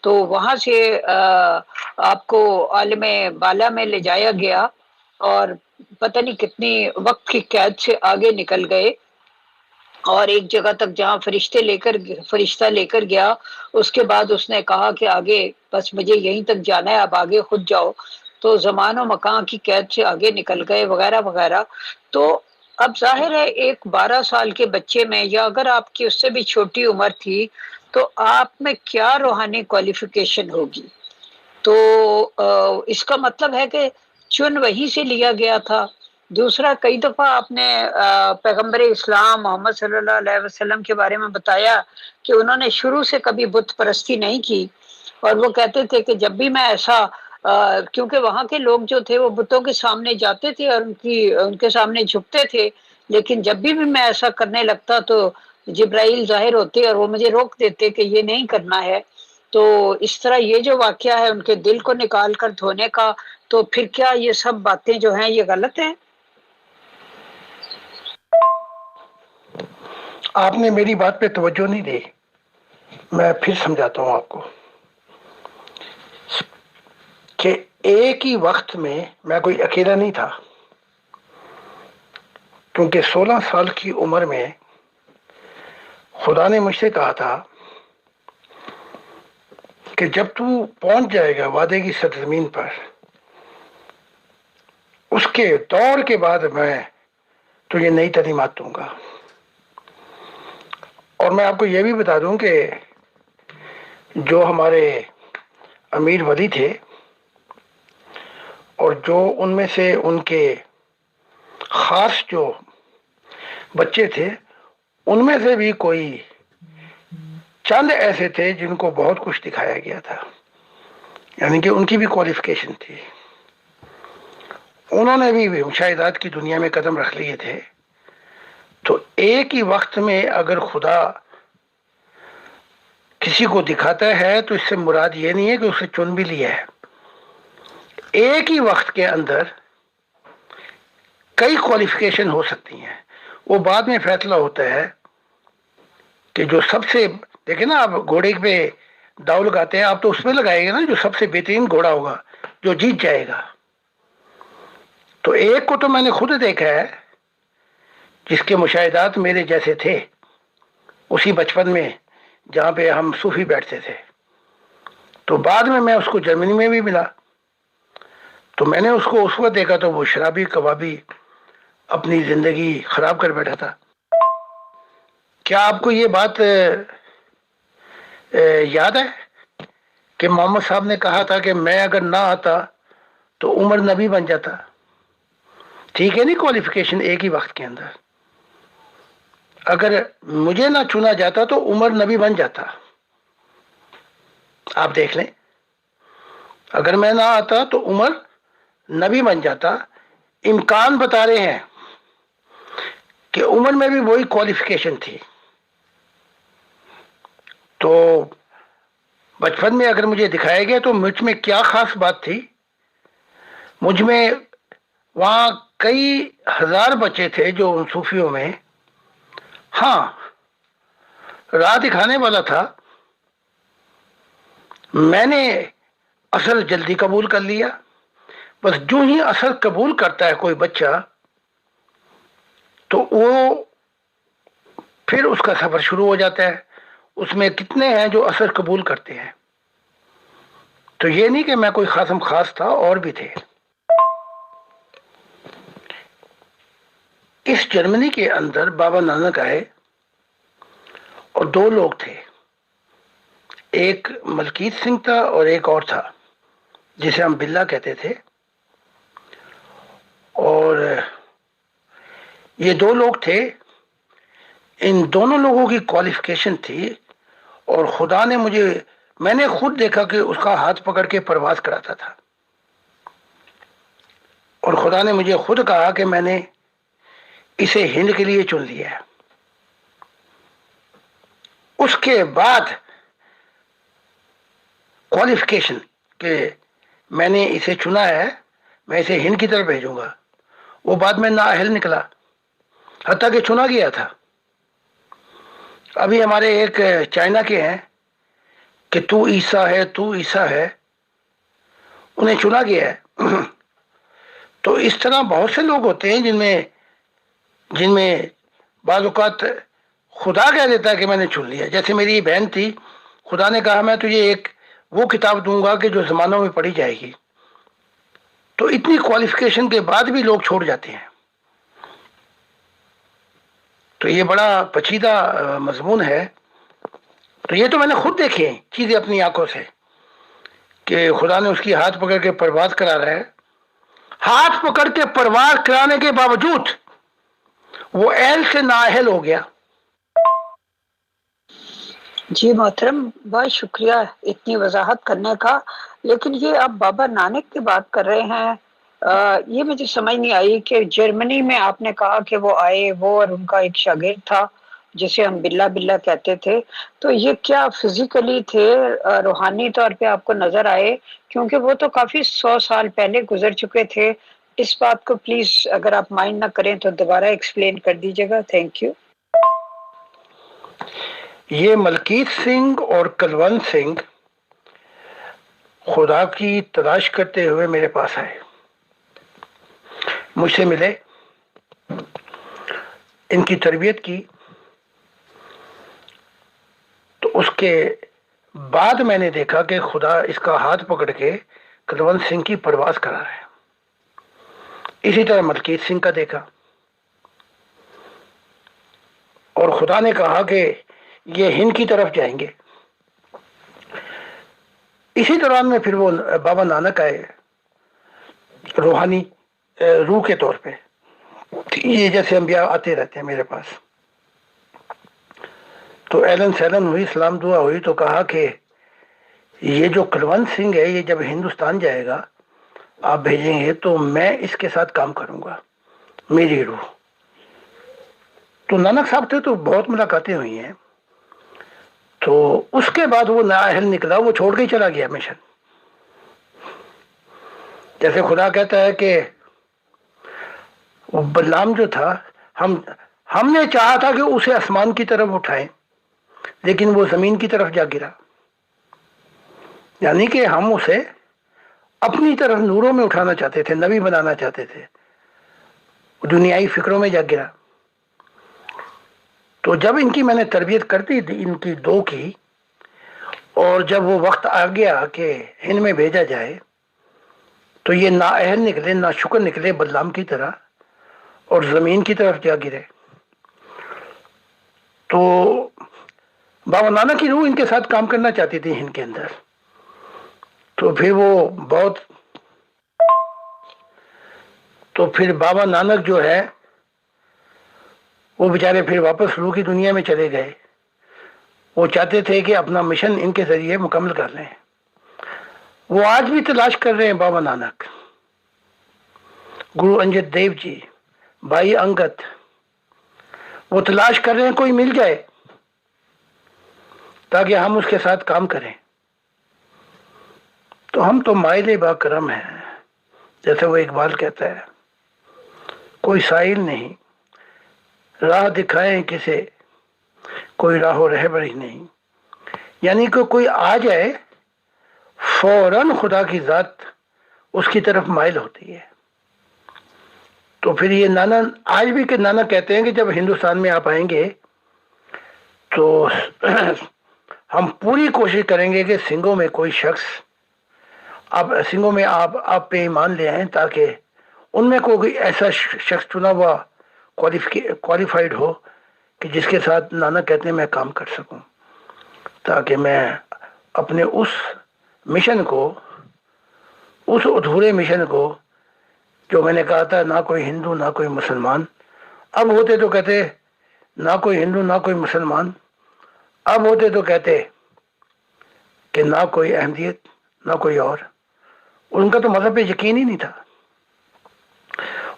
تو وہاں سے آپ کو عالم بالا میں لے جایا گیا اور پتہ نہیں کتنی وقت کی قید سے آگے نکل گئے, اور ایک جگہ تک جہاں فرشتہ لے کر گیا, اس کے بعد اس نے کہا کہ آگے بس مجھے یہیں تک جانا ہے, اب آگے خود جاؤ. تو زمان و مکان کی قید سے آگے نکل گئے وغیرہ وغیرہ. تو اب ظاہر ہے ایک 12 سال کے بچے میں, یا اگر آپ کی اس سے بھی چھوٹی عمر تھی, تو آپ میں کیا روحانی کوالیفیکیشن ہوگی؟ تو اس کا مطلب ہے کہ چن وہیں سے لیا گیا تھا. دوسرا, کئی دفعہ آپ نے پیغمبر اسلام محمد صلی اللہ علیہ وسلم کے بارے میں بتایا کہ انہوں نے شروع سے کبھی بت پرستی نہیں کی, اور وہ کہتے تھے کہ جب بھی میں ایسا کیونکہ وہاں کے لوگ جو تھے وہ بتوں کے سامنے جاتے تھے اور ان کے سامنے جھکتے تھے, لیکن جب بھی میں ایسا کرنے لگتا تو جبرائیل ظاہر ہوتے اور وہ مجھے روک دیتے کہ یہ نہیں کرنا ہے. تو اس طرح یہ جو واقعہ ہے ان کے دل کو نکال کر دھونے کا, تو پھر کیا یہ سب باتیں جو ہیں یہ غلط ہیں؟ آپ نے میری بات پہ توجہ نہیں دی, میں پھر سمجھاتا ہوں آپ کو کہ ایک ہی وقت میں کوئی اکیلا نہیں تھا, کیونکہ 16 سال کی عمر میں خدا نے مجھ سے کہا تھا کہ جب تو پہنچ جائے گا وعدے کی سرزمین پر, اس کے دور کے بعد میں تجھے نئی تعلیمات دوں گا. اور میں آپ کو یہ بھی بتا دوں کہ جو ہمارے امیر ولی تھے اور جو ان میں سے ان کے خاص جو بچے تھے, ان میں سے بھی کوئی چند ایسے تھے جن کو بہت کچھ دکھایا گیا تھا, یعنی کہ ان کی بھی کوالیفیکیشن تھی, انہوں نے بھی مشاہدات کی دنیا میں قدم رکھ لیے تھے. تو ایک ہی وقت میں اگر خدا کسی کو دکھاتا ہے تو اس سے مراد یہ نہیں ہے کہ اسے چن بھی لیا ہے. ایک ہی وقت کے اندر کئی کوالیفیکیشن ہو سکتی ہیں, وہ بعد میں فیصلہ ہوتا ہے کہ جو سب سے, دیکھیں نا آپ گھوڑے پہ داؤ لگاتے ہیں, آپ تو اس میں لگائیں گے نا جو سب سے بہترین گھوڑا ہوگا جو جیت جائے گا. تو ایک کو تو میں نے خود دیکھا ہے جس کے مشاہدات میرے جیسے تھے اسی بچپن میں جہاں پہ ہم صوفی بیٹھتے تھے. تو بعد میں اس کو جرمنی میں بھی ملا, تو میں نے اس کو اس وقت دیکھا تو وہ شرابی کبابی اپنی زندگی خراب کر بیٹھا تھا. کیا آپ کو یہ بات یاد ہے کہ محمد صاحب نے کہا تھا کہ میں اگر نہ آتا تو عمر نبی بن جاتا؟ ٹھیک ہے نہیں, کوالیفیکیشن ایک ہی وقت کے اندر. اگر مجھے نہ چنا جاتا تو عمر نبی بن جاتا. آپ دیکھ لیں، اگر میں نہ آتا تو عمر نبی بن جاتا. امکان بتا رہے ہیں کہ عمر میں بھی وہی کوالیفیکیشن تھی. تو بچپن میں اگر مجھے دکھایا گیا تو مجھ میں کیا خاص بات تھی. مجھ میں وہاں کئی ہزار بچے تھے جو ان صوفیوں میں، ہاں، راہ دکھانے والا تھا. میں نے اصل جلدی قبول کر لیا. بس جو ہی اصل قبول کرتا ہے کوئی بچہ تو وہ پھر اس کا سفر شروع ہو جاتا ہے. اس میں کتنے ہیں جو اثر قبول کرتے ہیں. تو یہ نہیں کہ میں کوئی خاصم خاص تھا، اور بھی تھے. اس جرمنی کے اندر بابا نانک آئے اور دو لوگ تھے. ایک ملکیت سنگھ تھا اور ایک اور تھا جسے ہم بلا کہتے تھے. اور یہ دو لوگ تھے. ان دونوں لوگوں کی کوالیفیکیشن تھی، اور خدا نے میں نے خود دیکھا کہ اس کا ہاتھ پکڑ کے پرواز کراتا تھا. اور خدا نے مجھے خود کہا کہ میں نے اسے ہند کے لیے چن لیا ہے. اس کے بعد کوالیفیکیشن کہ میں نے اسے چنا ہے، میں اسے ہند کی طرف بھیجوں گا، وہ بعد میں نااہل نکلا، حتیٰ کہ چنا گیا تھا. ابھی ہمارے ایک چائنا کے ہیں کہ تو عیسیٰ ہے، تو عیسیٰ ہے، انہیں چنا گیا ہے. تو اس طرح بہت سے لوگ ہوتے ہیں جن میں بعض اوقات خدا کہہ دیتا ہے کہ میں نے چن لیا. جیسے میری بہن تھی، خدا نے کہا میں تجھے ایک وہ کتاب دوں گا کہ جو زمانوں میں پڑھی جائے گی. تو اتنی کوالیفیکیشن کے بعد بھی لوگ چھوڑ جاتے ہیں. تو یہ بڑا پیچیدہ مضمون ہے. تو یہ تو میں نے خود دیکھے ہیں چیزیں اپنی آنکھوں سے کہ خدا نے اس کی ہاتھ پکڑ کے پرواز کرا رہا ہے. ہاتھ پکڑ کے پرواز کرانے کے باوجود وہ اہل سے نااہل ہو گیا. جی محترم، بہت شکریہ اتنی وضاحت کرنے کا. لیکن یہ آپ بابا نانک کی بات کر رہے ہیں، یہ مجھے سمجھ نہیں آئی کہ جرمنی میں آپ نے کہا کہ وہ آئے، وہ اور ان کا ایک شاگرد تھا جسے ہم بلا بلا کہتے تھے. تو یہ کیا فزیکلی تھے، روحانی طور پہ آپ کو نظر آئے؟ کیونکہ وہ تو کافی 100 سال پہلے گزر چکے تھے. اس بات کو پلیز اگر آپ مائنڈ نہ کریں تو دوبارہ ایکسپلین کر دیجیے گا. Thank you. یہ ملکیت سنگھ اور کلونت سنگھ خدا کی تلاش کرتے ہوئے میرے پاس آئے، مجھ سے ملے، ان کی تربیت کی. تو اس کے بعد میں نے دیکھا کہ خدا اس کا ہاتھ پکڑ کے کلونت سنگھ کی پرواز کرا رہا ہے. اسی طرح ملکیت سنگھ کا دیکھا، اور خدا نے کہا کہ یہ ہند کی طرف جائیں گے. اسی دوران میں پھر وہ بابا نانک آئے روحانی روح کے طور پہ. یہ جیسے انبیاء آتے رہتے ہیں میرے پاس. تو اہلن سہلن ہوئی، سلام دعا ہوئی، تو کہا کہ یہ جو کلونت سنگھ ہے یہ جب ہندوستان جائے گا آپ بھیجیں گے تو میں اس کے ساتھ کام کروں گا، میری روح. تو نانک صاحب تھے تو بہت ملاقاتیں ہوئی ہیں. تو اس کے بعد وہ نااہل نکلا، وہ چھوڑ کے ہی چلا گیا مشن. جیسے خدا کہتا ہے کہ وہ بلعام جو تھا، ہم نے چاہا تھا کہ اسے آسمان کی طرف اٹھائیں لیکن وہ زمین کی طرف جا گرا. یعنی کہ ہم اسے اپنی طرف نوروں میں اٹھانا چاہتے تھے، نبی بنانا چاہتے تھے، دنیائی فکروں میں جا گرا. تو جب ان کی میں نے تربیت کرتی تھی، ان کی دو کی، اور جب وہ وقت آ گیا کہ ہند میں بھیجا جائے تو یہ نااہل نکلے، نا شکر نکلے بلعام کی طرح، اور زمین کی طرف جا گرے. تو بابا نانک کی روح ان کے ساتھ کام کرنا چاہتی تھی ہند کے اندر. تو پھر بابا نانک جو ہے وہ بیچارے پھر واپس روح کی دنیا میں چلے گئے. وہ چاہتے تھے کہ اپنا مشن ان کے ذریعے مکمل کر لیں. وہ آج بھی تلاش کر رہے ہیں. بابا نانک، گرو انجت دیو جی، بھائی انگت، وہ تلاش کر رہے ہیں کوئی مل جائے تاکہ ہم اس کے ساتھ کام کریں. تو ہم تو مائل با کرم ہیں، جیسے وہ اقبال کہتا ہے، کوئی سائل نہیں، راہ دکھائیں کسے، کوئی راہ و رہبری نہیں. یعنی کہ کوئی آ جائے فوراً خدا کی ذات اس کی طرف مائل ہوتی ہے. تو پھر یہ نانا آج بھی کہ نانا کہتے ہیں کہ جب ہندوستان میں آپ آئیں گے تو ہم پوری کوشش کریں گے کہ سنگھوں میں کوئی شخص سنگھوں میں آپ پہ ایمان لے آئیں، تاکہ ان میں کوئی ایسا شخص چنا ہوا کوالیفائڈ ہو کہ جس کے ساتھ نانا کہتے ہیں میں کام کر سکوں، تاکہ میں اپنے اس مشن کو، اس ادھورے مشن کو جو میں نے کہا تھا، نہ کوئی ہندو نہ کوئی مسلمان. اب ہوتے تو کہتے نہ کوئی ہندو نہ کوئی مسلمان، اب ہوتے تو کہتے کہ نہ کوئی احمدیت نہ کوئی اور. ان کا تو مذہب پہ یقین ہی نہیں تھا.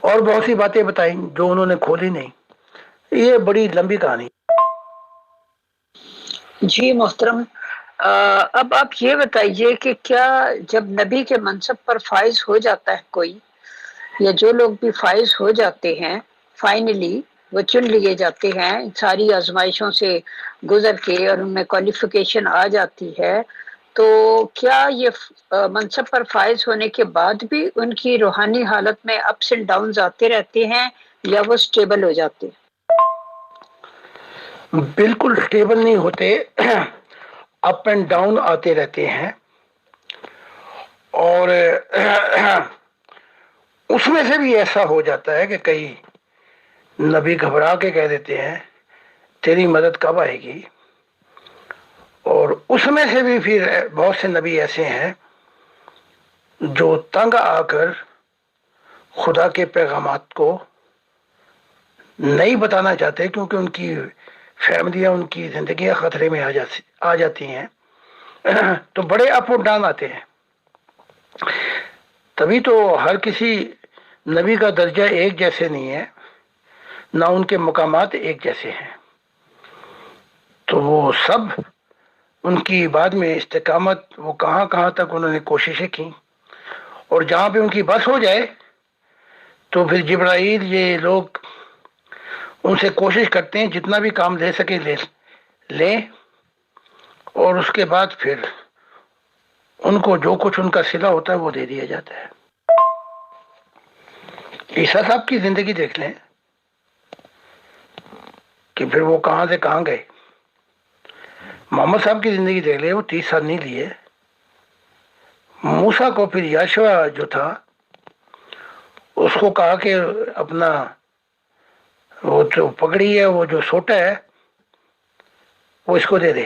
اور بہت سی باتیں بتائیں جو انہوں نے کھولی نہیں. یہ بڑی لمبی کہانی. جی محترم، اب آپ یہ بتائیے کہ کیا جب نبی کے منصب پر فائز ہو جاتا ہے کوئی، یا جو لوگ بھی فائز ہو جاتے ہیں فائنلی، وہ چن لیے جاتے ہیں ساری آزمائشوں سے گزر کے اور ان میں کوالیفیکیشن آ جاتی ہے، تو کیا یہ منصب پر فائز ہونے کے بعد بھی ان کی روحانی حالت میں اپس اینڈ ڈاؤنز آتے رہتے ہیں، یا وہ سٹیبل ہو جاتے ہیں؟ بالکل سٹیبل نہیں ہوتے، اپ اینڈ ڈاؤن آتے رہتے ہیں. اور اس میں سے بھی ایسا ہو جاتا ہے کہ کئی نبی گھبرا کے کہہ دیتے ہیں تیری مدد کب آئے گی. اور اس میں سے بھی پھر بہت سے نبی ایسے ہیں جو تنگ آ کر خدا کے پیغامات کو نہیں بتانا چاہتے، کیونکہ ان کی فیملیاں، ان کی زندگیاں خطرے میں آ جاتی ہیں. تو بڑے اپ اور ڈاؤن آتے ہیں. تبھی تو ہر کسی نبی کا درجہ ایک جیسے نہیں ہے، نہ ان کے مقامات ایک جیسے ہیں. تو وہ سب ان کی بعد میں استقامت، وہ کہاں کہاں تک انہوں نے کوششیں کی، اور جہاں پہ ان کی بس ہو جائے تو پھر جبرائیل یہ لوگ ان سے کوشش کرتے ہیں جتنا بھی کام لے سکے لیں، اور اس کے بعد پھر ان کو جو کچھ ان کا صلہ ہوتا ہے وہ دے دیا جاتا ہے. عیسیٰ صاحب کی زندگی دیکھ لیں کہ پھر وہ کہاں سے کہاں گئے. محمد صاحب کی زندگی دیکھ لیں، وہ 30 سال نہیں لیے. موسیٰ کو پھر یاشوا جو تھا اس کو کہا کہ اپنا وہ جو پگڑی ہے، وہ جو سوٹا ہے، وہ اس کو دے دے.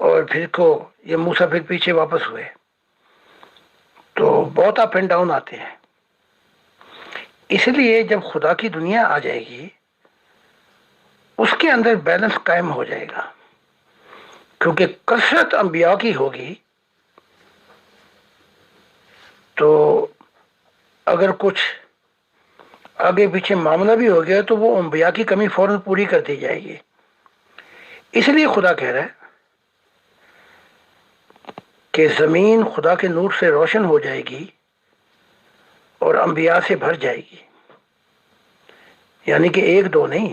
اور پھر کو یہ موسیٰ پھر پیچھے واپس ہوئے. تو بہت اپ اینڈ ڈاؤن آتے ہیں. اس لیے جب خدا کی دنیا آ جائے گی اس کے اندر بیلنس قائم ہو جائے گا، کیونکہ کثرت انبیاء کی ہوگی. تو اگر کچھ آگے پیچھے معاملہ بھی ہو گیا تو وہ انبیاء کی کمی فوراً پوری کر دی جائے گی. اس لیے خدا کہہ رہا ہے کہ زمین خدا کے نور سے روشن ہو جائے گی اور انبیاء سے بھر جائے گی. یعنی کہ ایک دو نہیں،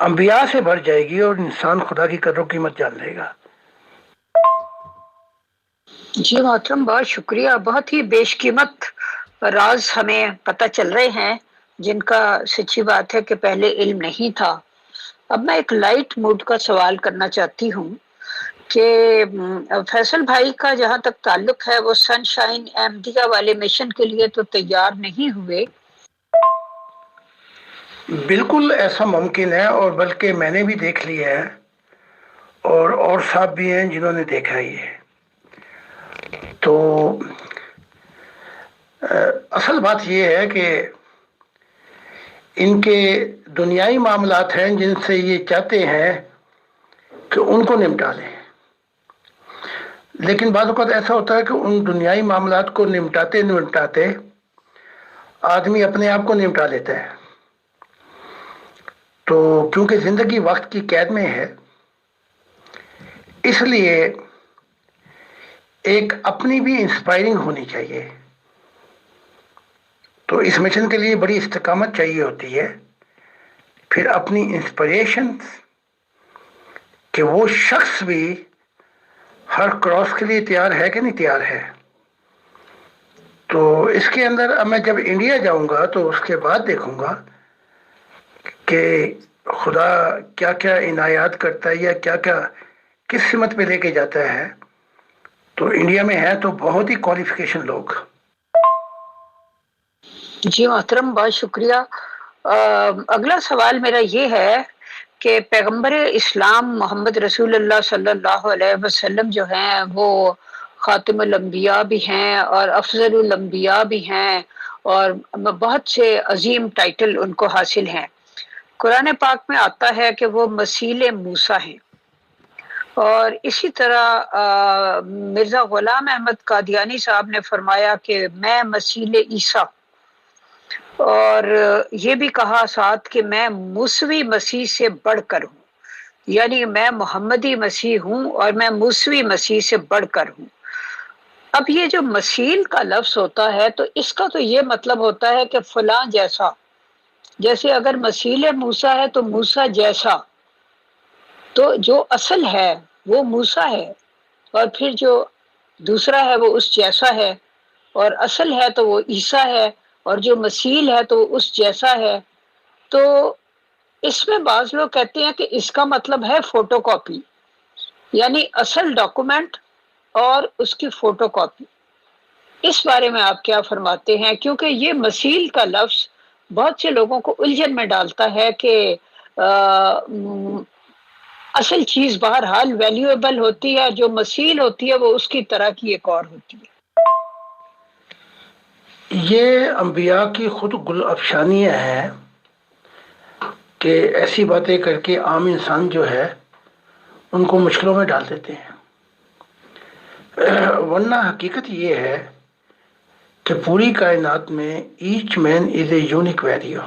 انبیاء سے بھر جائے گی، اور انسان خدا کی قدر و قیمت جان لے گا. جی محترم، بہت شکریہ. بہت ہی بیش قیمت راز ہمیں پتہ چل رہے ہیں جن کا سچی بات ہے کہ پہلے علم نہیں تھا. اب میں ایک لائٹ موڈ کا سوال کرنا چاہتی ہوں کہ فیصل بھائی کا جہاں تک تعلق ہے وہ سن شائن احمدیہ والے مشن کے لیے تو تیار نہیں ہوئے. بالکل ایسا ممکن ہے، اور بلکہ میں نے بھی دیکھ لیا ہے، اور صاحب بھی ہیں جنہوں نے دیکھا ہی ہے. تو اصل بات یہ ہے کہ ان کے دنیائی معاملات ہیں جن سے یہ چاہتے ہیں کہ ان کو نمٹا لیں، لیکن بعض اوقات ایسا ہوتا ہے کہ ان دنیائی معاملات کو نمٹاتے نمٹاتے آدمی اپنے آپ کو نمٹا لیتا ہے۔ تو کیونکہ زندگی وقت کی قید میں ہے، اس لیے ایک اپنی بھی انسپائرنگ ہونی چاہیے۔ تو اس مشن کے لیے بڑی استقامت چاہیے ہوتی ہے، پھر اپنی انسپریشن کہ وہ شخص بھی ہر کراس کے لیے تیار ہے کہ نہیں تیار ہے۔ تو اس کے اندر اب میں جب انڈیا جاؤں گا تو اس کے بعد دیکھوں گا کہ خدا کیا کیا عنایات کرتا ہے یا کیا کیا کس سمت پہ لے کے جاتا ہے۔ تو انڈیا میں ہے تو بہت ہی کوالیفیکیشن لوگ۔ جی محترم، بہت شکریہ۔ اگلا سوال میرا یہ ہے کہ پیغمبر اسلام محمد رسول اللہ صلی اللہ علیہ وسلم جو ہیں وہ خاتم الانبیاء بھی ہیں اور افضل الانبیاء بھی ہیں، اور بہت سے عظیم ٹائٹل ان کو حاصل ہیں۔ قرآن پاک میں آتا ہے کہ وہ مسیل موسیٰ ہیں، اور اسی طرح مرزا غلام احمد قادیانی صاحب نے فرمایا کہ میں مسیل عیسیٰ، اور یہ بھی کہا ساتھ کہ میں موسوی مسیح سے بڑھ کر ہوں، یعنی میں محمدی مسیح ہوں اور میں موسوی مسیح سے بڑھ کر ہوں۔ اب یہ جو مسیل کا لفظ ہوتا ہے تو اس کا تو یہ مطلب ہوتا ہے کہ فلاں جیسا، جیسے اگر مسیل موسیٰ ہے تو موسیٰ جیسا، تو جو اصل ہے وہ موسیٰ ہے، اور پھر جو دوسرا ہے وہ اس جیسا ہے، اور اصل ہے تو وہ عیسیٰ ہے، اور جو مسیل ہے تو وہ اس جیسا ہے۔ تو اس میں بعض لوگ کہتے ہیں کہ اس کا مطلب ہے فوٹو کاپی، یعنی اصل ڈاکومنٹ اور اس کی فوٹو کاپی۔ اس بارے میں آپ کیا فرماتے ہیں؟ کیونکہ یہ مسیل کا لفظ بہت سے لوگوں کو الجھن میں ڈالتا ہے کہ اصل چیز بہرحال ویلیویبل ہوتی ہے، جو مسیل ہوتی ہے وہ اس کی طرح کی ایک اور ہوتی ہے۔ یہ انبیاء کی خود گل افشانیاں ہیں کہ ایسی باتیں کر کے عام انسان جو ہے ان کو مشکلوں میں ڈال دیتے ہیں، ورنہ حقیقت یہ ہے کہ پوری کائنات میں each man is a unique value,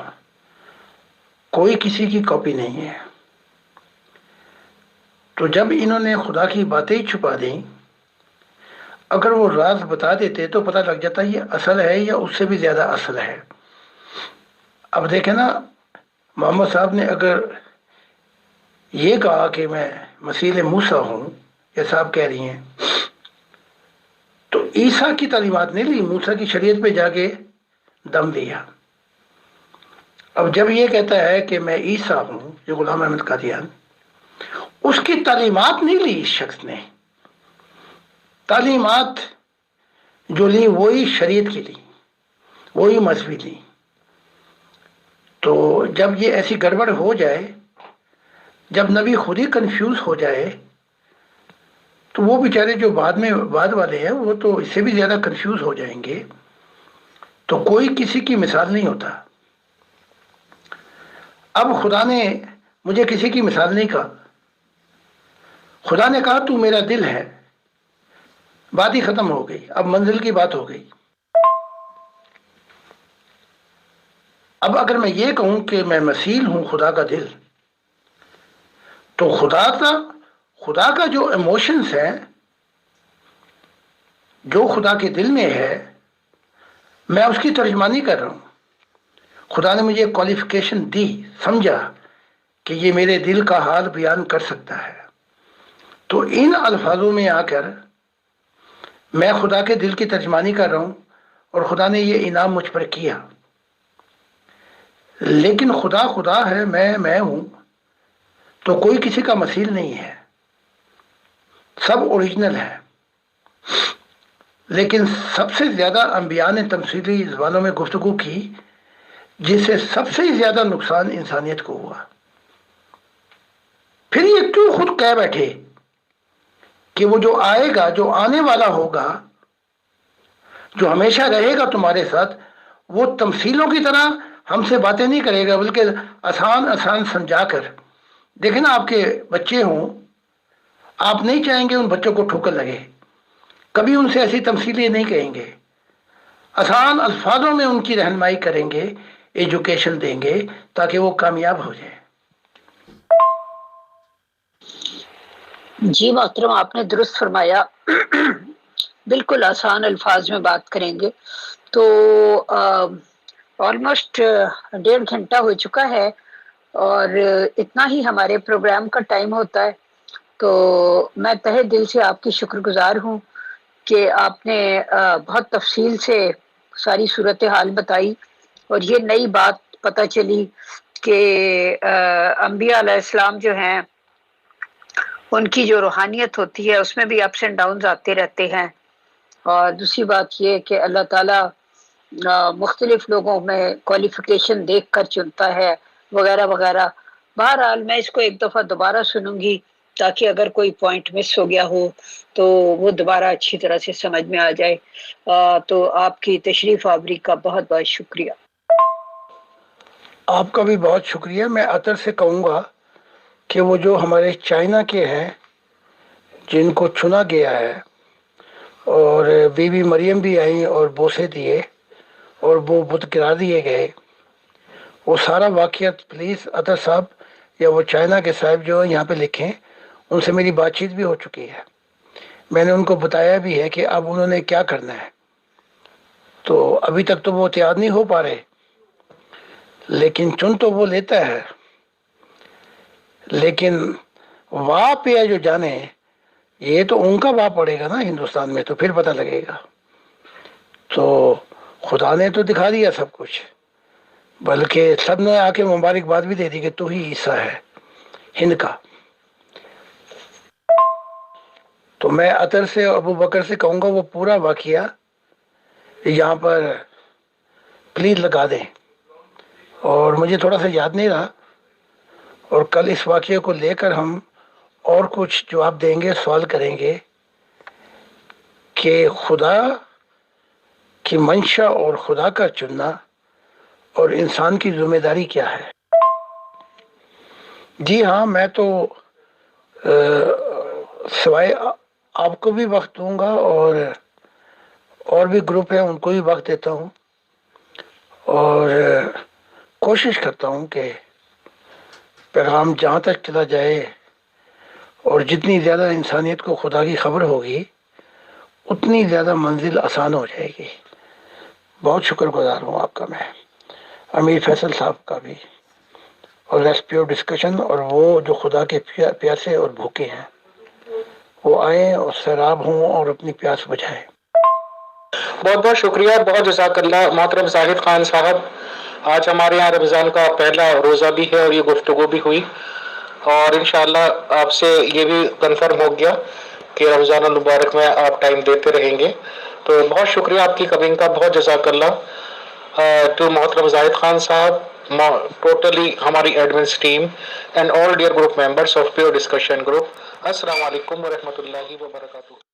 کوئی کسی کی کاپی نہیں ہے۔ تو جب انہوں نے خدا کی باتیں چھپا دیں، اگر وہ راز بتا دیتے تو پتہ لگ جاتا یہ اصل ہے یا اس سے بھی زیادہ اصل ہے۔ اب دیکھیں نا، محمد صاحب نے اگر یہ کہا کہ میں مسیل موسیٰ ہوں، جیسا آپ کہہ رہی ہیں، تو عیسیٰ کی تعلیمات نہیں لی، موسیٰ کی شریعت پہ جا کے دم دیا۔ اب جب یہ کہتا ہے کہ میں عیسیٰ ہوں، یہ غلام احمد قادیان، اس کی تعلیمات نہیں لی اس شخص نے، تعلیمات جو لی وہی شریعت کی لی، وہی مذہبی لی۔ تو جب یہ ایسی گڑبڑ ہو جائے، جب نبی خود ہی کنفیوز ہو جائے، تو وہ بیچارے جو بعد والے ہیں وہ تو اس سے بھی زیادہ کنفیوز ہو جائیں گے۔ تو کوئی کسی کی مثال نہیں ہوتا۔ اب خدا نے مجھے کسی کی مثال نہیں کہا، خدا نے کہا تو میرا دل ہے، بات ہی ختم ہو گئی، اب منزل کی بات ہو گئی۔ اب اگر میں یہ کہوں کہ میں مسیل ہوں خدا کا دل، تو خدا کا جو ایموشنز ہیں، جو خدا کے دل میں ہے، میں اس کی ترجمانی کر رہا ہوں۔ خدا نے مجھے کوالیفیکیشن دی، سمجھا کہ یہ میرے دل کا حال بیان کر سکتا ہے، تو ان الفاظوں میں آ کر میں خدا کے دل کی ترجمانی کر رہا ہوں، اور خدا نے یہ انعام مجھ پر کیا۔ لیکن خدا ہے، میں ہوں، تو کوئی کسی کا مثیل نہیں ہے، سب اوریجنل ہے۔ لیکن سب سے زیادہ انبیاء نے تمثیلی زبانوں میں گفتگو کی، جس سے سب سے زیادہ نقصان انسانیت کو ہوا۔ پھر یہ کیوں خود کہہ بیٹھے کہ وہ جو آئے گا، جو آنے والا ہوگا، جو ہمیشہ رہے گا تمہارے ساتھ، وہ تمثیلوں کی طرح ہم سے باتیں نہیں کرے گا، بلکہ آسان آسان سمجھا کر. دیکھیں نا، آپ کے بچے ہوں، آپ نہیں چاہیں گے ان بچوں کو ٹھوکر لگے، کبھی ان سے ایسی تمثیلیں نہیں کہیں گے، آسان الفاظوں میں ان کی رہنمائی کریں گے، ایجوکیشن دیں گے تاکہ وہ کامیاب ہو جائیں. جی محترم، آپ نے درست فرمایا. بالکل آسان الفاظ میں بات کریں گے. تو آلموسٹ 1.5 گھنٹہ ہو چکا ہے اور اتنا ہی ہمارے پروگرام کا ٹائم ہوتا ہے. تو میں تہہ دل سے آپ کی شکر گزار ہوں کہ آپ نے بہت تفصیل سے ساری صورتحال بتائی، اور یہ نئی بات پتہ چلی کہ انبیاء علیہ السلام جو ہیں ان کی جو روحانیت ہوتی ہے اس میں بھی اپس اینڈ ڈاؤنز آتے رہتے ہیں. اور دوسری بات یہ کہ اللہ تعالیٰ مختلف لوگوں میں کوالیفیکیشن دیکھ کر چنتا ہے وغیرہ وغیرہ. بہرحال میں اس کو ایک دفعہ دوبارہ سنوں گی تاکہ اگر کوئی پوائنٹ مس ہو گیا ہو تو وہ دوبارہ اچھی طرح سے سمجھ میں آ جائے. تو آپ کی تشریف آوری کا بہت بہت شکریہ. آپ کا بھی بہت شکریہ. میں عطر سے کہوں گا کہ وہ جو ہمارے چائنا کے ہیں جن کو چنا گیا ہے، اور بی بی مریم بھی آئیں اور بوسے دیے اور وہ بت گرا دیے گئے، وہ سارا واقعات پلیز عطر صاحب یا وہ چائنا کے صاحب جو یہاں پہ لکھیں. ان سے میری بات چیت بھی ہو چکی ہے، میں نے ان کو بتایا بھی ہے کہ اب انہوں نے کیا کرنا ہے. تو ابھی تک تو وہ تیار نہیں ہو پا رہے، لیکن چن تو وہ لیتا ہے. لیکن واہ پہ جو جانے، یہ تو ان کا واہ پڑے گا نا ہندوستان میں، تو پھر پتہ لگے گا. تو خدا نے تو دکھا دیا سب کچھ، بلکہ سب نے آ کے مبارکباد بھی دے دی کہ تو ہی عیسیٰ ہے ہند کا. تو میں عطر سے اور ابو بکر سے کہوں گا وہ پورا واقعہ یہاں پر پلیز لگا دیں. اور مجھے تھوڑا سا یاد نہیں رہا، اور کل اس واقعے کو لے کر ہم اور کچھ جواب دیں گے، سوال کریں گے کہ خدا کی منشا اور خدا کا چننا اور انسان کی ذمہ داری کیا ہے. جی ہاں، میں تو سوائے آپ کو بھی وقت دوں گا اور بھی گروپ ہیں ان کو بھی وقت دیتا ہوں، اور کوشش کرتا ہوں کہ پیغام جہاں تک چلا جائے، اور جتنی زیادہ انسانیت کو خدا کی خبر ہوگی اتنی زیادہ منزل آسان ہو جائے گی. بہت شکر گزار ہوں آپ کا، میں امیر فیصل صاحب کا بھی، اور ریسپیو ڈسکشن. اور وہ جو خدا کے پیاسے اور بھوکے ہیں وہ آئیں اور سیراب ہوں اور اپنی پیاس بجھائیں. بہت بہت شکریہ، بہت جزاک اللہ محترم زاہد خان صاحب. آج ہمارے یہاں رمضان کا پہلا روزہ بھی ہے اور یہ گفتگو بھی ہوئی، اور انشاءاللہ آپ سے یہ بھی کنفرم ہو گیا کہ رمضان المبارک میں آپ ٹائم دیتے رہیں گے. تو بہت شکریہ آپ کی کمنگ کا، بہت جزاک اللہ ٹو محترم زاہد خان صاحب، ٹوٹلی ہماری admins team and all dear group members of pure discussion group. السلام علیکم ورحمۃ اللہ وبرکاتہ.